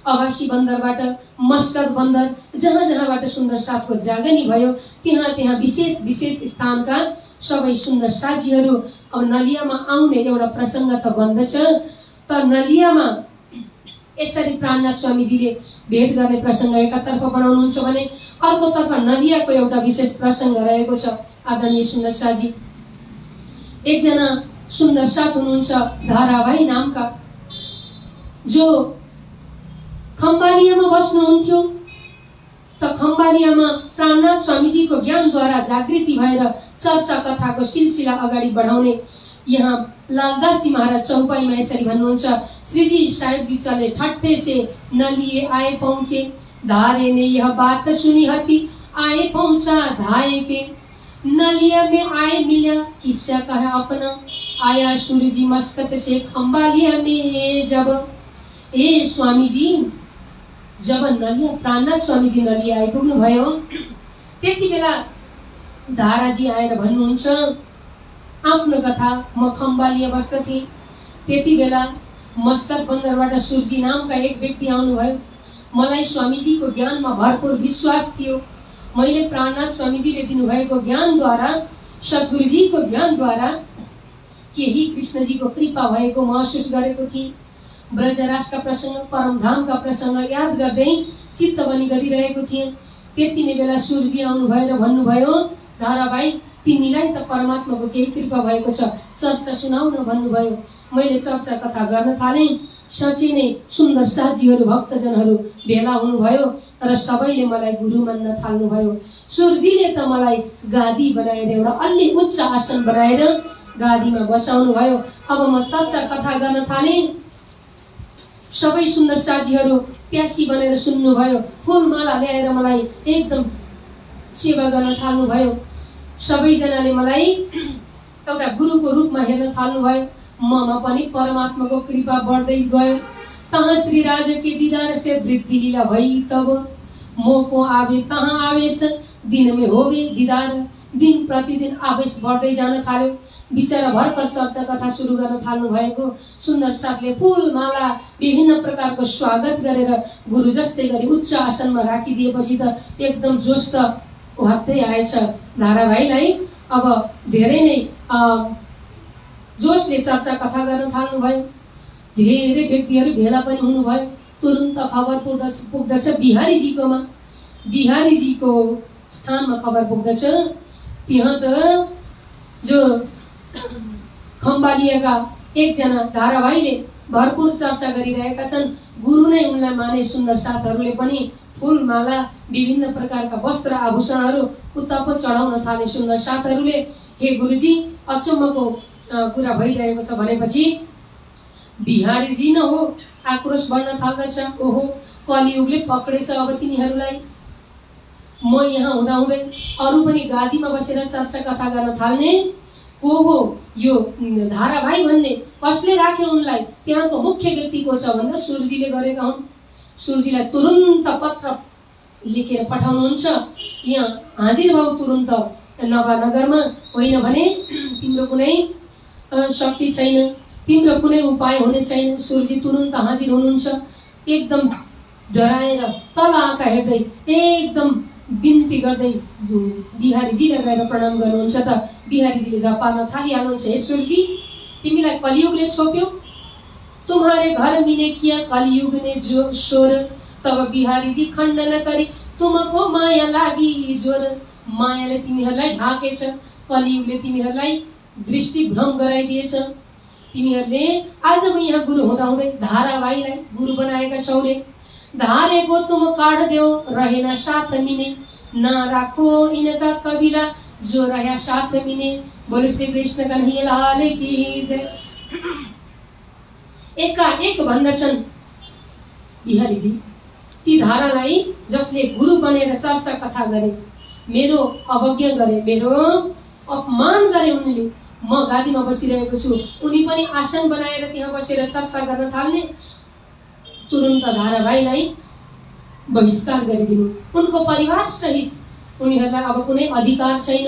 अवासी बन्दरबाट मस्कत बन्दर, जहाँ जहाँबाट सुन्दर साथको जागनी भयो त्यहाँ त्यहाँ विशेष विशेष स्थानका सबै सुन्दर साथीहरू अब नलियामा आउने एउटा प्रसङ्ग त बन्दछ। त नलियामा यसरी प्राणनाथ स्वामीजीले भेट गर्ने प्रसङ्ग एकातर्फ बनाउनुहुन्छ भने अर्कोतर्फ नलियाको एउटा विशेष प्रसङ्ग रहेको छ। आदरणीय सुन्दर साथी, एकजना सुन्दर साथ हुनुहुन्छ धाराभाइ नामका, जो खम्बालियामा बस्नुहुन्थ्यो। त खम्बालियामा प्राणनाथ स्वामीजीको ज्ञानद्वारा जागृति भएर चर्चा कथाको सिलसिला अगाडि बढाउने यहाँ लालदासजी महाराज चौपाईमा यसरी भन्नुहुन्छ, श्रीजी साहेब जी चले ठट्टे से नलिए आए पहुँचे, धारे ने यह बात सुनी हती, आए पहुँचा धाए के, नलिया में आए मिला किस्सा कहा अपना, आया सूर्यजी मस्कत से खम्बालिया में जब। ए स्वामीजी, जब नलिया प्राणनाथ स्वामीजी नलिया आइपुग्नु भयो त्यति बेला धाराजी आएर भन्नुहुन्छ आफ्नो कथा। म खम्बालिया बस्दथेँ, त्यति बेला मस्कत बन्दरबाट सूर्यजी नामका एक व्यक्ति आउनुभयो। मलाई स्वामीजीको ज्ञानमा भरपूर विश्वास थियो। मैले प्राणनाथ स्वामीजीले दिनुभएको ज्ञानद्वारा, सद्गुरुजीको ज्ञानद्वारा केही कृष्णजीको कृपा भएको महसुस गरेको थिएँ। ब्रजराजका प्रसङ्ग, परमधामका प्रसङ्ग याद गर्दै चित्त पनि गरिरहेको थिएँ। त्यति नै बेला सूर्यजी आउनुभयो र भन्नुभयो, धाराभाइ तिमीलाई त परमात्माको केही कृपा भएको छ, चर्चा सुनाउ न भन्नुभयो। मैले चर्चा कथा गर्न थालेँ। साँच्चै नै सुन्दर साथीहरू भक्तजनहरू भेला हुनुभयो र सबैले मलाई गुरु मान्न थाल्नुभयो। सूर्यजीले त मलाई गादी बनाएर एउटा अलि उच्च आसन बनाएर गादीमा बसाउनु भयो। अब म चर्चा कथा गर्न थालेँ। सबै सुन्दर साथीहरू प्यासी बनेर सुन्नुभयो। फुलमाला ल्याएर मलाई एकदम सेवा गर्न थाल्नुभयो। सबैजनाले मलाई एउटा गुरुको रूपमा हेर्न थाल्नुभयो। ममा पनि परमात्माको कृपा बढ्दै गयो। तहाँ श्री राजा के दीदार से वृद्धि लीला भई, तब मोको आवे तहाँ आवेश, दिन में होवे दीदार। दिन प्रतिदिन आवेश बढ्दै जान थाल्यो। बिचरा भर्खर चर्चा कथा सुरु गर्न थाल्नु भएको सुन्दर साथले फुलमाला विभिन्न प्रकारको स्वागत गरेर गुरु जस्तै गरी उच्च आसनमा राखिदिएपछि त एकदम जोस त उहात्दै आएछ धाराभाइलाई। अब धेरै नै जोसले चर्चा कथा गर्न थाल्नुभयो। धेरै व्यक्तिहरू भेला पनि हुनुभयो। तुरुन्त खबर पुग्दछ बिहारीजीकोमा। बिहारीजीको स्थानमा खबर पुग्दछ। त्यहाँ त जो खम्बालिएका एकजना धाराभाइले भरपूर चर्चा गरिरहेका छन्। गुरु नै उनलाई माने। सुन्दर साथहरूले पनि फूलमाला विभिन्न प्रकारका वस्त्र आभूषणहरू उता पो चढाउन थाले। सुन्दर साथहरूले हे गुरुजी अचम्मको कुरा भइरहेको छ भनेपछि बिहारीजी न हो आक्रोश बढ्न थाल्दछ। ओहो कलियुगले पक्रेछ अब तिनीहरूलाई। म यहाँ हुँदाहुँदै अरू पनि गादीमा बसेर चर्चा कथा गर्न थाल्ने। को हो यो धाराभाइ भन्ने? कसले राख्यो उनलाई? त्यहाँको मुख्य व्यक्ति को छ भन्दा सुरजीले गरेका हुन्। सुरजीलाई तुरुन्त पत्र लेखेर पठाउनुहुन्छ। यहाँ हाजिर भाउ तुरुन्त नवानगरमा, होइन भने तिम्रो कुनै शक्ति छैन, तिम्रो कुनै उपाय हुने छैन। सुरजी तुरुन्त हाजिर हुनुहुन्छ। एकदम डराएर तल आँखा हेर्दै एकदम बिन्ती गर्दै बिहारीजीलाई गएर प्रणाम गर्नुहुन्छ। त बिहारीजीले झपार्न थालिहाल्नुहुन्छ। हे सुरजी तिमीलाई कलियुगले छोप्यो। तुम्हारे घर मिले किया कलियुग ने जो शोर। तब बिहारीजी खण्डन गरी तुमको माया लागि जोर। मायाले तिमीहरूलाई ढाकेछ, कलियुगले तिमीहरूलाई दृष्टिभ्रम गराइदिएछ। तिमीहरूले आज म यहाँ गुरु हुँदाहुँदै धाराभाइलाई गुरु बनाएका छौ रे। धारेको तुम काढ देऊ रहेन साथ मिने, ना राखो इनका कबीला जो रह्या साथ मिने। बोलो श्री कृष्ण कन्हैया लाल की जय। एकाएक भन्दछन् बिहारीजी ती धारालाई जसले गुरु बनेर चर्चा कथा गरे, मेरो अवज्ञा गरे, मेरो अपमान गरे उनले। म गादीमा बसिरहेको छु, उनी पनि आसन बनाएर त्यहाँ बसेर चर्चा गर्न थाल्ने। तुरुन्त धाराभाइलाई बहिष्कार गरिदिनु। उनको परिवार सहित उनीहरूलाई अब कुनै अधिकार छैन।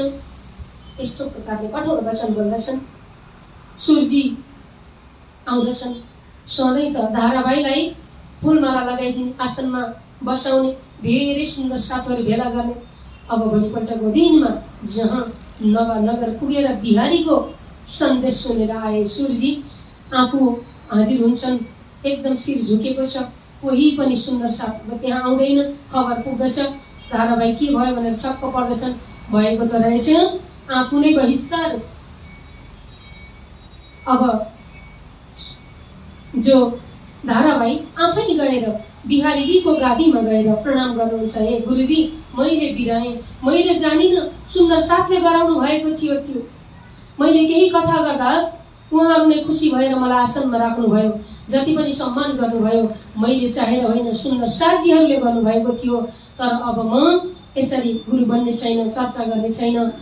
यस्तो प्रकारले कठोर वचन बोल्दछन्। सुरजी आउँदछन्। सधैँ त धाराभाइलाई फूलमाला लगाइदिने, आसनमा बसाउने, धेरै सुन्दर साथहरू भेला गर्ने। अब भोलिपल्टको दिनमा जहाँ नवानगर पुगेर बिहारीको सन्देश सुनेर आए सुरजी आफू हाजिर हुन्छन्। एकदम शिर झुकेको छ। कोही पनि सुन्दर साथ त्यहाँ आउँदैन। खबर पुग्दछ धाराभाइ के भयो भनेर छक्क पर्दछन्। भएको त रहेछ आफू नै बहिष्कार। अब जो धाराभाइ आफै गएर बिहारीजीको गादीमा गएर प्रणाम गर्नुहुन्छ। हे गुरुजी मैले बिराएँ, मैले जानिनँ, सुन्दर साथले गराउनु भएको थियो। मैले केही कथा गर्दा उहाँहरू नै खुसी भएर मलाई आसनमा राख्नुभयो, जति पनि सम्मान गर्नुभयो मैले चाहेर होइन, सुन्दर साथीहरूले गर्नुभएको थियो। तर अब म यसरी गुरु बन्ने छैन, चर्चा गर्ने छैन।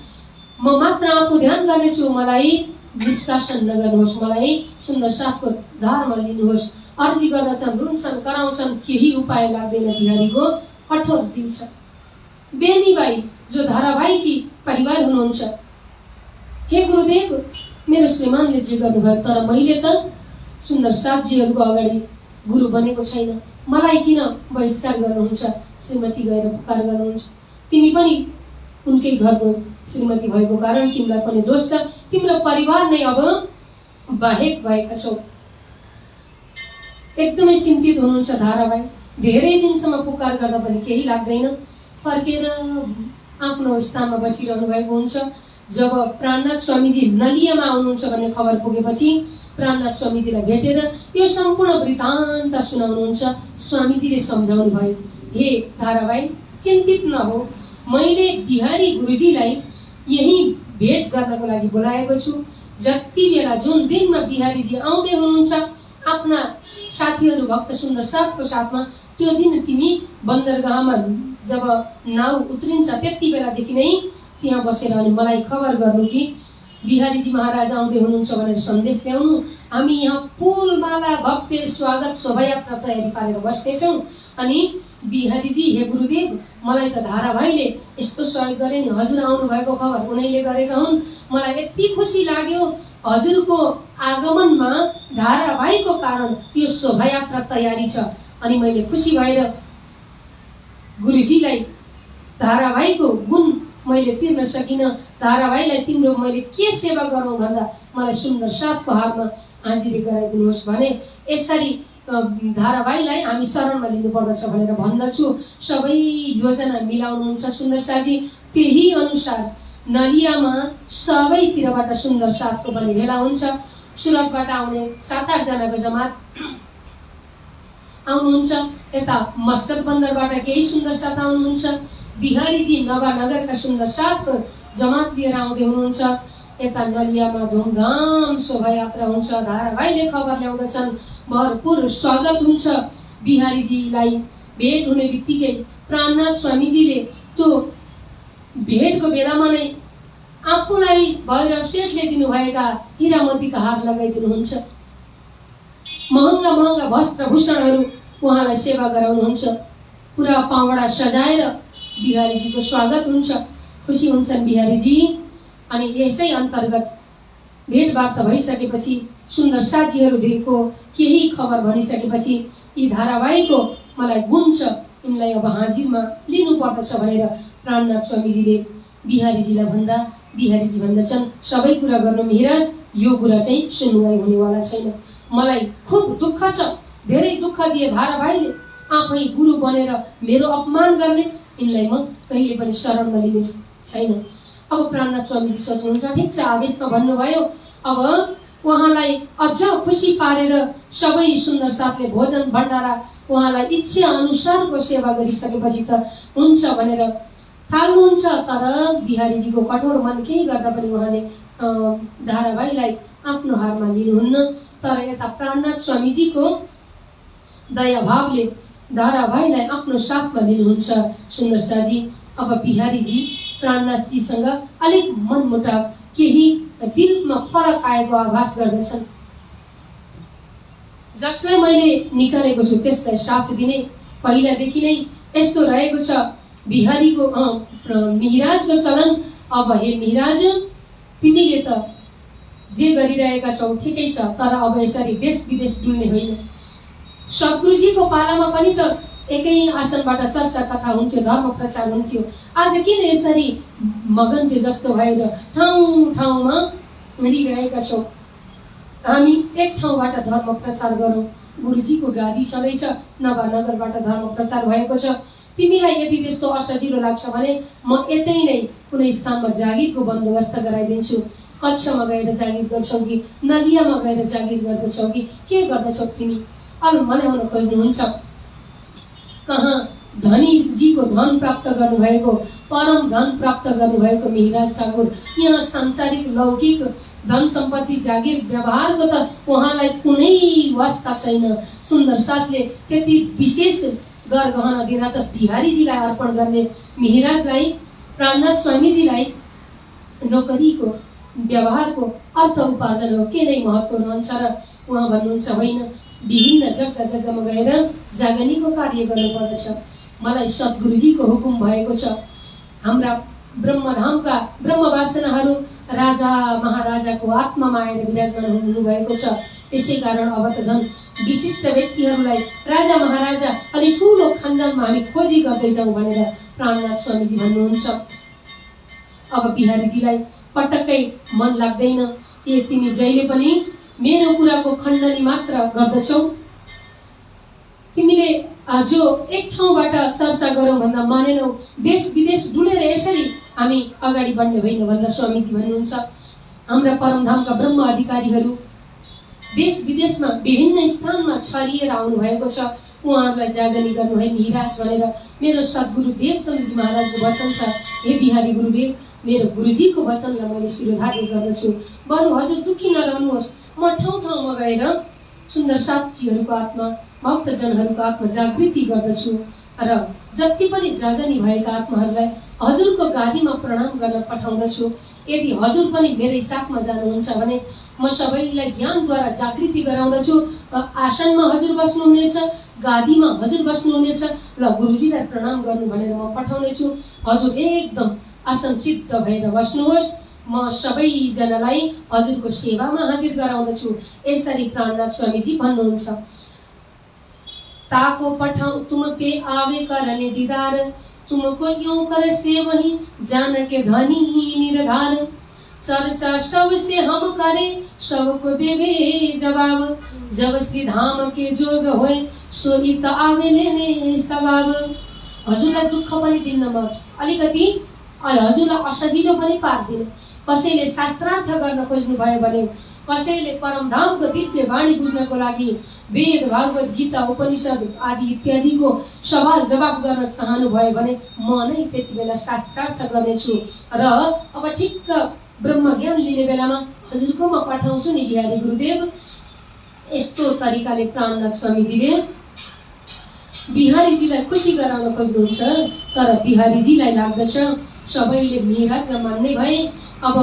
म मात्र आफू ध्यान गर्नेछु। मलाई निष्कासन नगर्नुहोस्, मलाई सुन्दर साथको धारमा लिनुहोस्। अर्जी गर्दछन्, रुन्छन्, कराउँछन्, केही उपाय लाग्दैन। बिहारीको कठोर दिल छ। बेनीबाई जो धाराभाइकी परिवार हुनुहुन्छ, हे गुरुदेव मेरो श्रीमानले जे गर्नुभयो, तर मैले त सुन्दर साथजीहरूको अगाडि गुरु बनेको छैन, मलाई किन बहिष्कार गर्नुहुन्छ? श्रीमती गएर पुकार गर्नुहुन्छ। तिमी पनि उनकै घरको श्रीमती भएको कारण तिमीलाई पनि दोष छ। तिम्रो परिवार नै अब बाहेक भएका छौ। एकदमै चिन्तित हुनुहुन्छ धाराभाइ। धेरै दिनसम्म पुकार गर्दा पनि केही लाग्दैन। फर्केर आफ्नो स्थानमा बसिरहनु भएको हुन्छ। जब प्राणनाथ स्वामीजी नलियामा आउनुहुन्छ भन्ने खबर पुगेपछि प्राणनाथ स्वामीजीलाई भेटेर यो सम्पूर्ण वृत्तान्त सुनाउनुहुन्छ। स्वामीजीले सम्झाउनु भयो, हे धाराभाइ चिन्तित नहो, मैले बिहारी गुरुजीलाई यही भेट गर्नको लागि बोलाएको छु। जति बेला जुन दिनमा बिहारीजी आउँदै हुनुहुन्छ आफ्ना साथीहरू भक्त सुन्दर साथको साथमा, त्यो दिन तिमी बन्दरगाहमा जब नाउ उत्रिन्छ त्यति बेलादेखि नै त्यहाँ बसेर अनि मलाई खबर गर्नु कि बिहारीजी महाराज आउँदै हुनुहुन्छ भनेर सन्देश ल्याउनु। हामी यहाँ फूलमाला भव्य स्वागत शोभायात्रा तयारी पारेर बस्नेछौँ। अनि बिहारीजी हे गुरुदेव मलाई त धाराभाइले यस्तो सहयोग गरे नि, हजुर आउनु भएको खबर उनैले गरेका हुन्। मलाई यति खुसी लाग्यो हजुरको आगमनमा धाराभाइको कारण यो शोभायात्रा तयारी छ। अनि मैले खुसी भएर गुरुजीलाई धाराभाइको गुण मैले तिर्न सकिनँ। धाराभाइलाई तिम्रो मैले के सेवा गरौँ भन्दा मलाई सुन्दर साथको हातमा हाजिरी गराइदिनुहोस् भने यसरी धाराभाइलाई हामी शरणमा लिनुपर्दछ भनेर भन्दछु। सबै योजना मिलाउनुहुन्छ सुन्दर साथी। त्यही अनुसार नलियामा सबैतिरबाट सुन्दर साथको पनि भेला हुन्छ। सुरतबाट आउने 7-8 जनाको जमात आउनुहुन्छ। यता मस्कत बन्दरबाट केही सुन्दर साथ आउनुहुन्छ। बिहारीजी नवानगरका सुन्दर साथको जमात लिएर आउँदै हुनुहुन्छ। यता नलियामा धुमधाम शोभायात्रा हुन्छ। धारावाहीले खबर ल्याउँदछन् भरपूर स्वागत हुन्छ बिहारीजीलाई। भेट हुने बित्तिकै प्राणनाथ स्वामीजीले त्यो भेटको बेलामा नै आफूलाई भैरव सेठले दिनुभएका हिरामतीका हार लगाइदिनुहुन्छ। महँगा महँगा वस्त्रभूषणहरू उहाँलाई सेवा गराउनुहुन्छ। पुरा पावडा सजाएर बिहारीजीको स्वागत हुन्छ। खुसी हुन्छन् बिहारीजी। अनि यसै अन्तर्गत भेटवार्ता भइसकेपछि सुन्दर साथीहरूदेखिको केही खबर भनिसकेपछि यी धारावाहीको मलाई गुण छ, यिनलाई अब हाजिरमा लिनुपर्दछ भनेर प्राणनाथ स्वामीजीले बिहारीजीलाई भन्दा बिहारीजी भन्दछन् सबै कुरा गर्नु महाराज, यो कुरा चाहिँ सुनुवाई हुनेवाला छैन। मलाई खुब दुःख छ, धेरै दुःख दिए धारावाहीले। आफै गुरु बनेर मेरो अपमान गर्ने, यिनलाई म कहिले पनि शरणमा लिने छैन। अब प्राणनाथ स्वामीजी सोच्नुहुन्छ ठिक छ, आवेशमा भन्नुभयो। अब उहाँलाई अझ खुसी पारेर सबै सुन्दर साथले भोजन भण्डारा उहाँलाई इच्छा अनुसारको सेवा गरिसकेपछि त हुन्छ भनेर थाल्नुहुन्छ। तर बिहारीजीको कठोर मन केही गर्दा पनि उहाँले धारावाहीलाई आफ्नो हारमा लिनुहुन्न। तर यता प्राणनाथ स्वामीजीको दयाभावले धारावाहीलाई आफ्नो साथमा लिनुहुन्छ सुन्दर साथी। अब बिहारीजी प्राणनाथजीसँग अलिक मनमुटाव, केही दिलमा फरक आएको आभास गर्दछन्। जसलाई मैले निकालेको छु त्यसलाई साथ दिने पहिलादेखि नै यस्तो रहेको छ बिहारीको मिहिराजको चलन। अब हे मिहिराज, तिमीले त जे गरिरहेका छौ ठिकै छ, तर अब यसरी देश विदेश डुल्ने होइन। सद्गुरुजीको पालामा पनि त एकै आसनबाट चर्चा कथा हुन्थ्यो, धर्म प्रचार हुन्थ्यो। आज किन यसरी मगन्ते जस्तो भएर ठाउँ ठाउँमा हिँडिरहेका छौँ? हामी एक ठाउँबाट धर्म प्रचार गरौँ। गुरुजीको गादी छँदैछ, नवानगरबाट धर्म प्रचार भएको छ। तिमीलाई यदि त्यस्तो असजिलो लाग्छ भने म यतै नै कुनै स्थानमा जागिरको बन्दोबस्त गराइदिन्छु। कच्छमा गएर जागिर गर्छौ कि नलियामा गएर जागिर गर्दछौ कि के गर्दछौ तिमी? अल मनाउन खोज्नुहुन्छ? कहाँ धनीजीको धन प्राप्त गर्नुभएको, परम धन प्राप्त गर्नुभएको मिहिराज ठाकुर, यहाँ सांसारिक लौकिक धन सम्पत्ति जागिर व्यवहारको त उहाँलाई कुनै वास्ता छैन। सुन्दर साथले त्यति विशेष गरगहना दिँदा त बिहारीजीलाई अर्पण गर्ने मिहिराजलाई, प्राणनाथ स्वामीजीलाई नोकरीको व्यवहारको अर्थ उपार्जन हो, के नै महत्त्व रहन्छ र उहाँ भन्नुहुन्छ होइन, विभिन्न जग्गा जग्गामा गएर जागनीको कार्य गर्नुपर्दछ। मलाई सद्गुरुजीको हुकुम भएको छ। हाम्रा ब्रह्मधामका ब्रह्मवासनाहरू राजा महाराजाको आत्मामा आएर विराजमान हुनुभएको छ। त्यसै कारण अब त झन् विशिष्ट व्यक्तिहरूलाई राजा महाराजा अनि ठुलो खानदानमा हामी खोजी गर्दै जाउँ भनेर प्राणनाथ स्वामीजी भन्नुहुन्छ। अब बिहारीजीलाई पटक्कै मन लाग्दैन। ए तिमी जहिले पनि मेरो कुराको खण्डनी मात्र गर्दछौ। तिमीले जो एक ठाउँबाट चर्चा गरौँ भन्दा मानेनौ, देश विदेश डुलेर यसरी हामी अगाडि बढ्ने होइन भन्दा स्वामीजी भन्नुहुन्छ। हाम्रा परमधामका ब्रह्म अधिकारीहरू देश विदेशमा विभिन्न स्थानमा छरिएर आउनु भएको छ। उहाँहरूलाई जागनी गर्नु है मिहिराज भनेर मेरो सद्गुरु देवचन्द्रजी महाराजको वचन छ। हे बिहारी गुरुदेव, मेरो गुरुजीको वचनलाई मैले शिरोधार्य गर्दछु। बरु हजुर दुखी नरहनुहोस्, म ठाउँ ठाउँमा गएर सुन्दर साथीहरूको आत्मा, भक्तजनहरूको आत्मा जागृति गर्दछु र जति पनि जागनी भएका आत्माहरूलाई हजुरको गादीमा प्रणाम गर्न पठाउँदछु। यदि हजुर पनि मेरै साथमा जानुहुन्छ भने म सबैलाई ज्ञानद्वारा जागृति गराउँदछु। आसनमा हजुर बस्नुहुनेछ, गादीमा हजुर बस्नुहुनेछ र गुरुजीलाई प्रणाम गर्नु भनेर म पठाउनेछु। हजुर एकदम आसन सिद्ध भएर बस्नुहोस्। म सबैजनालाई हजुरको सेवामा हाजिर गराउँदछु। यसरी प्राणनाथ स्वामीजी भन्नुहुन्छ। ताको पठाऊं तुम पे आवे करने दीदार, तुमको यूं कर से वही जान के धनी निर्धार। चर्चा सबसे हम करे, सबको देवे जवाब। जब श्री धाम के जोग होए, सो इत आवे लेने सवाब। हजुरलाई दुःख पनि दिन्न म, अलिकति हजुरलाई असजिलो पनि पार्दिन। कसैले शास्त्रार्थ गर्न खोज्नुभयो भने, कसैले परमधामको दिव्य वाणी बुझ्नको लागि वेद, भागवत गीता, उपनिषद आदि इत्यादिको सवाल जवाब गर्न चाहनुभयो भने म नै त्यति बेला शास्त्रार्थ गर्नेछु र अब ठिक्क ब्रह्म ज्ञान लिने बेलामा हजुरकोमा पठाउँछु नि बिहारी गुरुदेव। यस्तो तरिकाले प्राणनाथ स्वामीजीले बिहारीजीलाई खुसी गराउन खोज्नुहुन्छ। तर बिहारीजीलाई लाग्दछ सबैले मिहिराजलाई मान्ने भए अब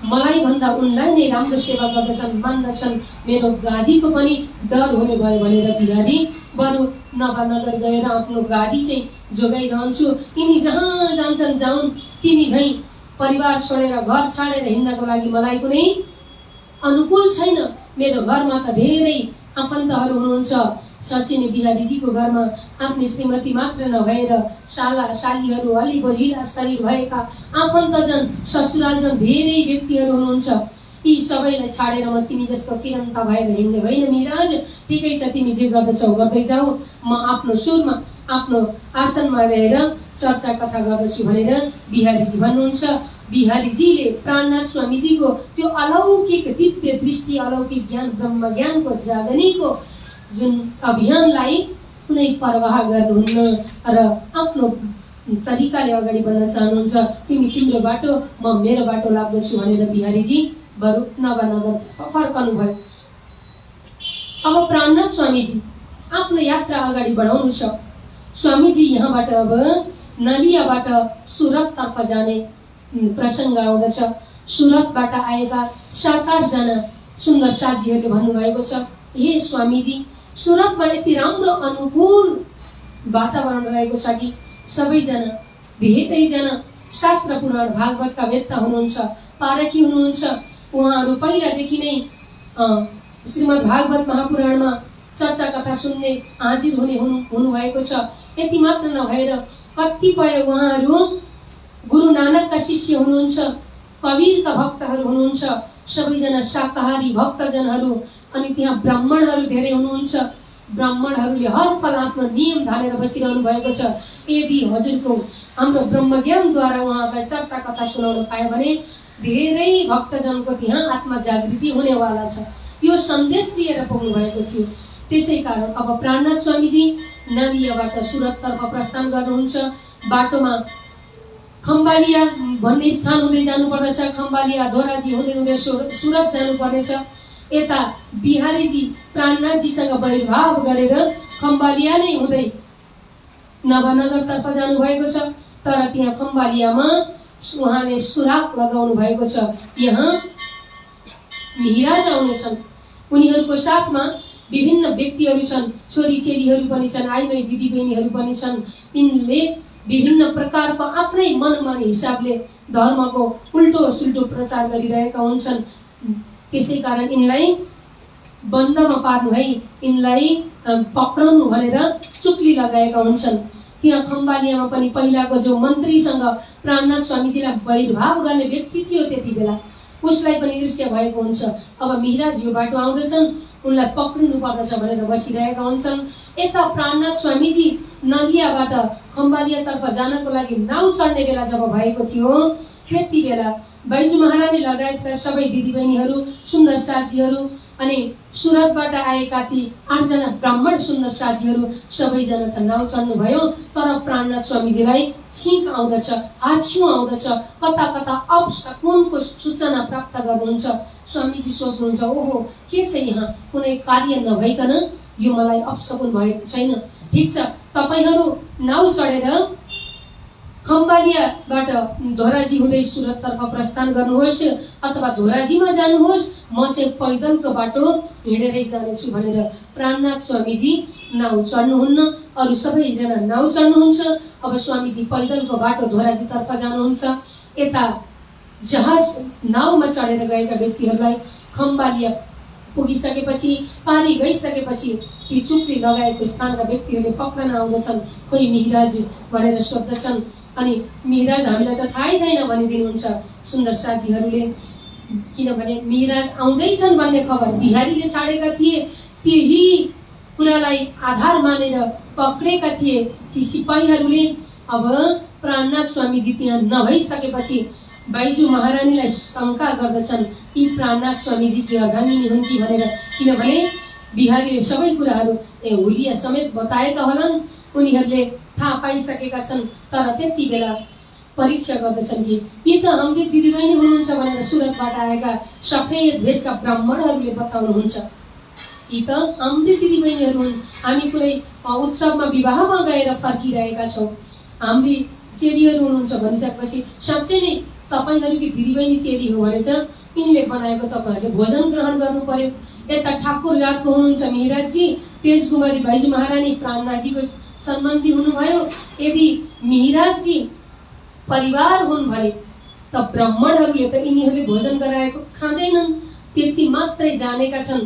मलाई भन्दा उनलाई नै राम्रो सेवा गर्दछन्, मान्दछन्, मेरो गादीको पनि डर हुने भयो भनेर बिहारी बरु नगर गएर आफ्नो गादी चाहिँ जोगाइरहन्छु। यिनी जहाँ जान्छन् जाउन्, तिमी झैँ परिवार छोडेर घर छाडेर हिँड्नको लागि मलाई कुनै अनुकूल छैन। मेरो घरमा त धेरै आफन्तहरू हुनुहुन्छ। सचिनी बिहारीजीको घरमा आफ्नी श्रीमती मात्र नभएर साला सालीहरू, अलि बजिला शरीर भएका आफन्तजन, ससुरालजन धेरै व्यक्तिहरू हुनुहुन्छ। यी सबैलाई छाडेर म तिमी जस्तो फिरन्ता भएर हिँड्ने होइन मिहिराज। ठिकै छ, तिमी जे गर्दछौ गर्दै जाऊ, म आफ्नो सुरमा आफ्नो आसनमा रहेर चर्चा कथा गर्दछु भनेर बिहारीजी भन्नुहुन्छ। बिहारीजीले प्राणनाथ स्वामीजीको त्यो अलौकिक दिव्य दृष्टि, अलौकिक ज्ञान, ब्रह्म ज्ञानको जागनीको जुन अभियानलाई कुनै परवाह गर्नुहुन्न र आफ्नो तरिकाले अगाडि बढ्न चाहनुहुन्छ। तिमी तिम्रो बाटो, म मेरो बाटो लाग्दछु भनेर बिहारीजी बरु नगर फर्कनु भयो। अब प्राणनाथ स्वामीजी आफ्नो यात्रा अगाडि बढाउनु छ। स्वामीजी यहाँबाट अब नलियाबाट सुरततर्फ जाने प्रसङ्ग आउँदछ। सुरतबाट आएका 7-8 जना सुन्दर साथीहरूले भन्नुभएको छ, हे स्वामीजी, सुरतमा यति राम्रो अनुकूल वातावरण रहेको छ कि सबैजना, धेरैजना शास्त्र पुराण भागवतका वेत्ता हुनुहुन्छ, पारखी हुनुहुन्छ। उहाँहरू पहिलादेखि नै श्रीमद् भागवत महापुराणमा चर्चा कथा सुन्ने हाजिर हुनुभएको छ। यति मात्र नभएर कतिपय उहाँहरू गुरु नानकका शिष्य हुनुहुन्छ, कबीरका भक्तहरू हुनुहुन्छ, सबैजना शाकाहारी भक्तजनहरू। अनि त्यहाँ ब्राह्मणहरू धेरै हुनुहुन्छ। ब्राह्मणहरूले हर पल आफ्नो नियम धानेर बसिरहनु भएको छ। यदि हजुरको हाम्रो ब्रह्मज्ञानद्वारा उहाँलाई चर्चा कथा सुनाउन पायो भने धेरै भक्तजनको त्यहाँ आत्मा जागृति हुनेवाला छ। यो सन्देश लिएर पुग्नु भएको थियो। त्यसै कारण अब प्राणनाथ स्वामीजी नलियाबाट सुरततर्फ प्रस्थान गर्नुहुन्छ। बाटोमा खम्बालिया भन्ने स्थान हुँदै जानुपर्दछ। खम्बालिया धोराजी हुँदै हुँदै सुरत जानुपर्नेछ। यता बिहारीजी प्राणनाथजीसँग वैरभाव गरेर खम्बालिया नै हुँदै नवनगरतर्फ जानुभएको छ। तर त्यहाँ खम्बालियामा उहाँले सुराग लगाउनु भएको छ। यहाँ मिहिराज आउनेछन्। उनीहरूको साथमा विभिन्न व्यक्तिहरू छन्, छोरी चेलीहरू पनि छन्, आइमाई दिदीबहिनीहरू पनि छन्। यिनले विभिन्न प्रकारको आफ्नै मनमानी हिसाबले धर्मको उल्टो सुल्टो प्रचार गरिरहेका हुन्छन्। त्यसै कारण यिनलाई बन्दमा पार्नु है, यिनलाई पक्राउनु भनेर चुक्ली लगाएका हुन्छन्। त्यहाँ खम्बालियामा पनि पहिलाको जो मन्त्रीसँग प्राणनाथ स्वामीजीलाई वैरभाव गर्ने व्यक्ति थियो त्यति बेला, उसलाई पनि ईर्ष्या भएको हुन्छ। अब मिहिराज यो बाटो आउँदैछन्, उनलाई पक्रिनु पर्दछ भनेर बसिरहेका हुन्छन्। यता प्राणनाथ स्वामीजी नलियाबाट खम्बालियातर्फ जानको लागि नाउ चढ्ने बेला जब भएको थियो, त्यति बेला बैजू महारानी लगायतका सबै दिदीबहिनीहरू, सुन्दर साथीहरू अनि सुरतबाट आएका ती 8 जना ब्राह्मण सुन्दर साथीहरू सबैजना त नाउ चढ्नुभयो। तर प्राणनाथ स्वामीजीलाई छीक आउँदछ, हाछिउँ आउँदछ, कता कता अपशकुनको सूचना प्राप्त गर्नुहुन्छ। स्वामीजी सोच्नुहुन्छ, ओहो के छ यहाँ, कुनै कार्य नभइकन यो मलाई अपशकुन भएको छैन। ठिक छ, तपाईहरू नाउ चढेर खम्बालियाबाट धोराजी हुँदै सुरततर्फ प्रस्थान गर्नुहोस् अथवा धोराजीमा जानुहोस्, म चाहिँ पैदलको बाटो हिँडेरै जानेछु भनेर प्राणनाथ स्वामीजी नाउ चढ्नुहुन्न। अरू सबैजना नाउ चढ्नुहुन्छ। अब स्वामीजी पैदलको बाटो धोराजीतर्फ जानुहुन्छ। यता जहाज नाउमा चढेर गएका व्यक्तिहरूलाई खम्बालिया पुगिसकेपछि, पारी गइसकेपछि ती चुक्ली लगाएको स्थानका व्यक्तिहरूले पक्रन आउँदछन्। खोइ मिहिराज भनेर सोध्दछन्। अनि मिहिराज हामीलाई त थाहै छैन भनिदिनुहुन्छ सुन्दर साथीहरूले, किनभने मिहिराज आउँदैछन् भन्ने खबर बिहारीले छाडेका थिए। त्यही कुरालाई आधार मानेर पक्रेका थिए ती सिपाहीहरूले। अब प्राणनाथ स्वामीजी त्यहाँ नभइसकेपछि बाइजू महारानीलाई शङ्का गर्दछन् यी प्राणनाथ स्वामीजी कि अर्धाङ्गिनी हुन् कि भनेर, किनभने बिहारीले सबै कुराहरू हुलिया समेत बताएका होलान्। उनीहरूले थाहा पाइसकेका छन्, तर त्यति बेला परीक्षा गर्दछन् कि यी त हाम्रै दिदीबहिनी हुनुहुन्छ भनेर सुरतबाट आएका सफेद भेषका ब्राह्मणहरूले बताउनुहुन्छ। यी त हाम्रै दिदीबहिनीहरू हुन्, हामी कुनै उत्सवमा विवाहमा गएर फर्किरहेका छौँ, हाम्री चेलीहरू हुनुहुन्छ भनिसकेपछि साँच्चै नै तपाईँहरूकी दिदीबहिनी चेली हो भने त यिनले बनाएको तपाईँहरूले भोजन ग्रहण गर्नु पर्यो। यता ठाकुर जातको हुनुहुन्छ मिहिराजी, तेजकुमारी भाइजू महारानी प्राणनाथजीको सम्बन्धी हुनुभयो। यदि मिहिराजकी परिवार हुन् भने त ब्राह्मणहरूले त यिनीहरूले भोजन गराएको खाँदैनन्। त्यति मात्रै जानेका छन्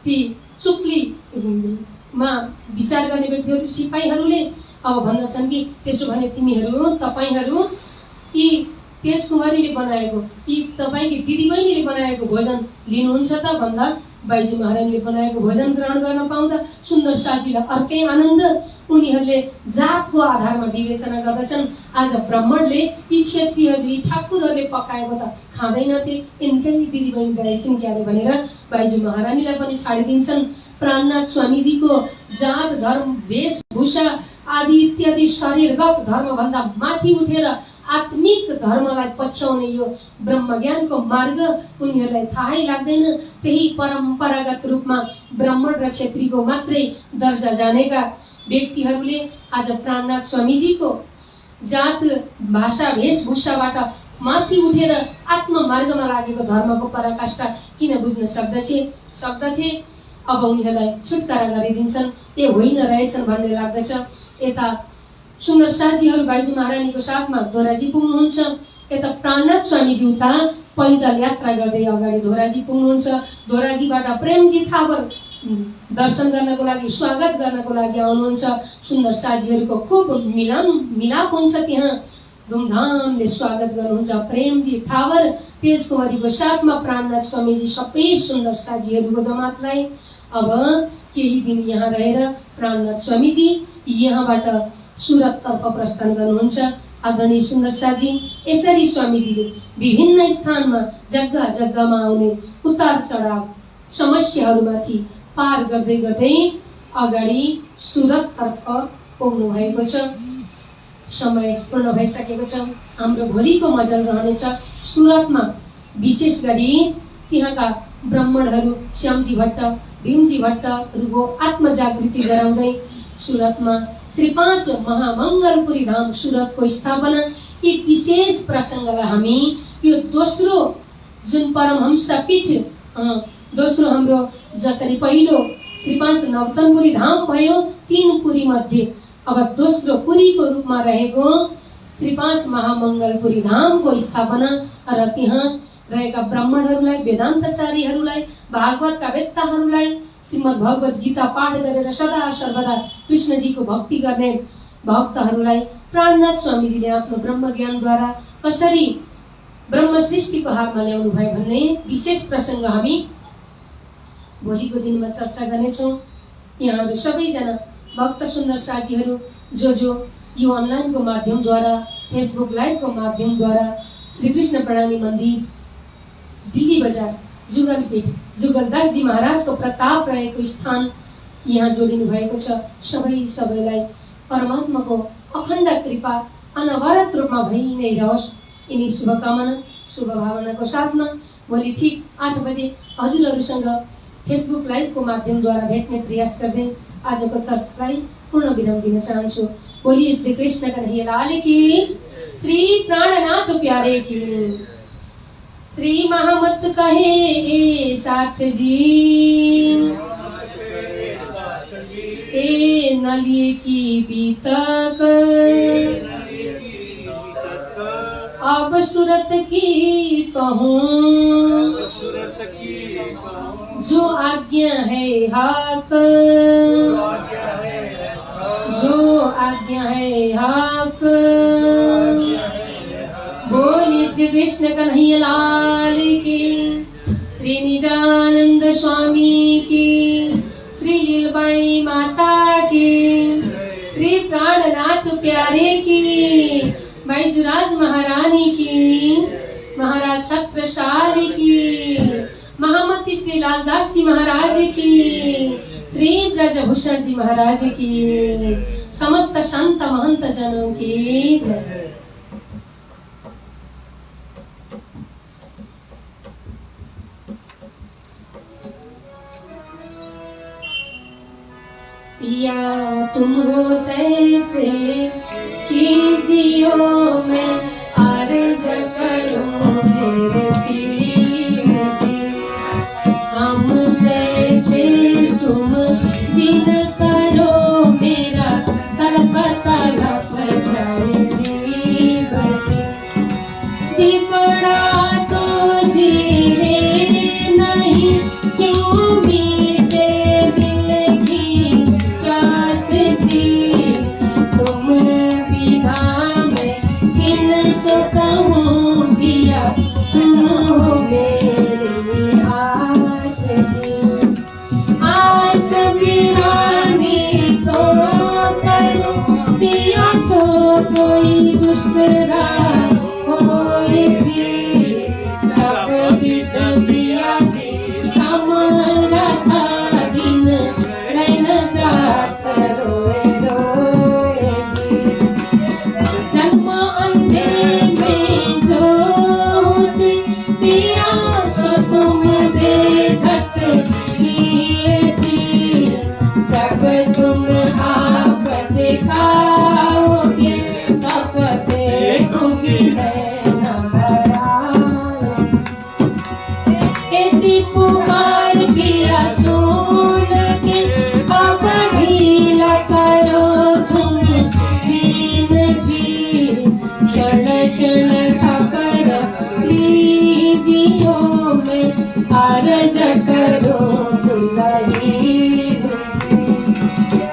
ती चुक्लीमा विचार गर्ने व्यक्तिहरू, सिपाहीहरूले। अब भन्दछन् कि त्यसो भने तिमीहरू तपाईँहरू यी तेजकुमारीले बनाएको, यी तपाईँकी दिदीबहिनीले बनाएको भोजन लिनुहुन्छ त भन्दा बाइजू महारानीले बनाएको भोजन ग्रहण गर्न पाउँदा सुन्दर साजीलाई अर्कै आनन्द। उनीहरूले जातको आधारमा विवेचना गर्दछन्। आज ब्राह्मणले यी क्षेत्रीहरूले, यी ठाकुरहरूले पकाएको त खाँदैनथे, यिनकै दिदीबहिनी रहेछन् क्यारे भनेर बाइजू महारानीलाई पनि छाडिदिन्छन्। प्राणनाथ स्वामीजीको जात, धर्म, वेशभूषा आदि इत्यादि शरीरगत धर्मभन्दा माथि उठेर आत्मिक धर्मलाई पछ्याउने यो ब्रह्मज्ञानको मार्ग उनीहरूलाई थाहै लाग्दैन। त्यही परम्परागत रूपमा ब्राह्मण र क्षेत्रीको मात्रै दर्जा जानेका व्यक्तिहरूले आज प्राणनाथ स्वामीजीको जात, भाषा, वेशभूषाबाट माथि उठेर आत्ममार्गमा लागेको धर्मको पराकाष्ठा किन बुझ्न सक्दथे। अब उनीहरूलाई छुटकारा गरिदिन्छन्, ए होइन रहेछन् भन्ने लाग्दछ। यता सुन्दर साजीहरू बाइजू महारानीको साथमा धोराजी पुग्नुहुन्छ। यता प्राणनाथ स्वामीजी उता पैदल यात्रा गर्दै अगाडि धोराजी पुग्नुहुन्छ। धोराजीबाट प्रेमजी थावर दर्शन गर्नको लागि, स्वागत गर्नको लागि आउनुहुन्छ। सुन्दर साजीहरूको खुब मिलाप हुन्छ, त्यहाँ धुमधामले स्वागत गर्नुहुन्छ। प्रेमजी थावर तेजकुमारीको साथमा प्राणनाथ स्वामीजी सबै सुन्दर साजीहरूको जमातलाई। अब केही दिन यहाँ रहेर प्राणनाथ स्वामीजी यहाँबाट सुरततर्फ प्रस्थान गर्नुहुन्छ। आदरणीय सुन्दर साजी, यसरी स्वामीजीले विभिन्न स्थानमा जग्गा जग्गामा आउने उतार चढाव समस्याहरूमाथि पार गर्दै गर्दै अगाडि सुरततर्फ पुग्नु भएको छ। समय पूर्ण भइसकेको छ। हाम्रो भोलिको मजल रहनेछ सुरतमा, विशेष गरी त्यहाँका ब्राह्मणहरू श्यामजी भट्ट, भीमजी भट्टहरूको आत्मजागृति गराउँदै सुरतमा श्री 5 महामङ्गलपुरी धाम सुरतको स्थापना, यी विशेष प्रसङ्गलाई हामी यो दोस्रो जुन परमहंस पीठ, दोस्रो हाम्रो जसरी पहिलो श्री 5 नवतनपुरी धाम भयो 3 पुरी मध्ये, अब दोस्रो पुरीको रूपमा रहेको श्री 5 महामङ्गलपुरी धामको स्थापना र त्यहाँ रहेका ब्राह्मणहरूलाई, वेदान्तचारीहरूलाई, भागवतका वेत्ताहरूलाई, श्रीमद् भगवत गीता पाठ गरेर सदा सर्वदा कृष्णजीको भक्ति गर्ने भक्तहरूलाई प्राणनाथ स्वामीजीले आफ्नो ब्रह्मज्ञानद्वारा कसरी ब्रह्म सृष्टिको हातमा ल्याउनु भयो भन्ने विशेष प्रसङ्ग हामी भोलिको दिनमा चर्चा गर्नेछौँ। यहाँहरू सबैजना भक्त सुन्दर साजीहरू जो यो अनलाइनको माध्यमद्वारा, फेसबुक लाइभको माध्यमद्वारा श्री कृष्ण प्रणामी मन्दिर, दिल्ली बजार, जुगलपीठ, जुगलदासजी महाराजको प्रताप रहेको स्थान यहाँ जोडिनु भएको छ। सबैलाई परमात्माको अखण्ड कृपा अनवरत रूपमा भइ नै रहोस्, यिनी शुभकामना शुभभावनाको साथमा भोलि ठिक 8 बजे हजुरहरूसँग फेसबुक लाइभको माध्यमद्वारा भेट्ने प्रयास गर्दै आजको चर्चालाई पूर्ण विराम दिन चाहन्छु। बोलिए श्री कृष्ण कन्हैया लाल की, श्री प्राणनाथ प्यारे की। श्री महामत कहे साथ जी, ए नलिए की बीतक, अब सूरत की कहूँ, जो आज्ञा है हक, जो आज्ञा है हक। बोलिए श्री कृष्ण कन्हैया लाल की, श्री निजानंद स्वामी की, श्री लीलबाई माता की, श्री प्राणनाथ प्यारे की। बैजुराज महारानी की, महाराज छत्रसाल की, महामती श्री लालदास जी महाराज की, श्री ब्रजभूषण जी महाराज की, समस्त संत महंत जनों की जय। पिया तुम हो तैसे कीजियो मैं अर्ज करूं मेरे पीर जी, हम जैसे तुम जिन करो मेरा तड़प तड़प जाए जीव जी, जी पड़ा तो जीवे नहीं क्यों मीठे दिल की प्यास जी, तुम बिना मैं किन सो कहूँ पिया तुम हो मेरी आस जी, आस बिरानी तो करूँ पिया जो कोई दूसरा होए जी, सब बित पिया जी समरा था दिन रहन जात रोए रोए जी, जन्म अंधे में जो होती पिया सो तुम देखत किए जी, जब तुम आप दिखाओगे तब देखोगी नैना भराए, यदि पुकार पिया सुन के अब ढीला करो तुम जीन जी, क्षण क्षण खबर लीजियो मैं अर्ज करो दुल्हीन जी,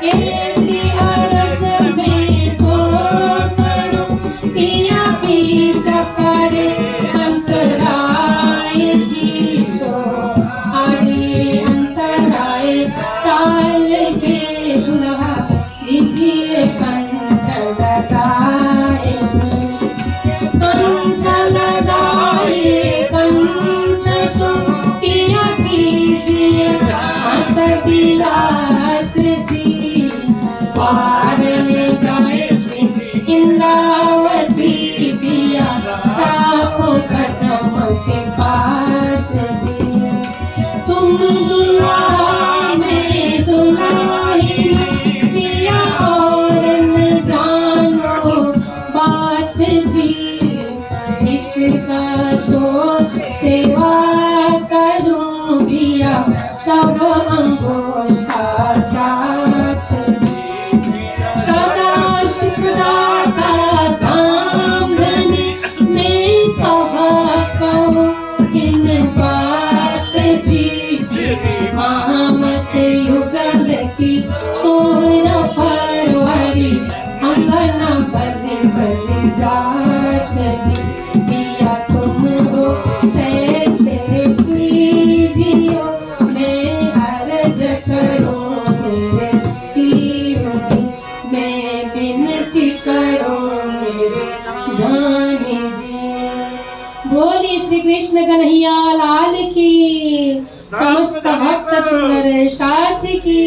यदि अर्ज में तो करो पिया पीछा पड़े अंतराय जी, सो आड़े अंतराय टाल के दुल्हा लीजिए कंठ लगाए जी, कंठ लगाए कंठ सो पिया कीजिए हंस विलास जी, पार में जाए इंद्रावती पिया ताको कदम के पास जी, तुम दुल्हा में दुल्हीन पिया और न जानो बात जी, इसका सो सेवा करूं पिया सब अंगों साथ जी, सदा सुखदाता धाम धनी में कहा कहो इन बात जी, महामत युगल की सोर परवरी अंगना बलि बलि जात जी, पिया तुम हो कैसे कीजियो मैं अर्ज करूं मेरे पीर जी, मैं विनती करूं मेरे दानी जी। बोली श्री कृष्ण कन्हैया लाल की, समस्त भक्त सुंदर साथ की।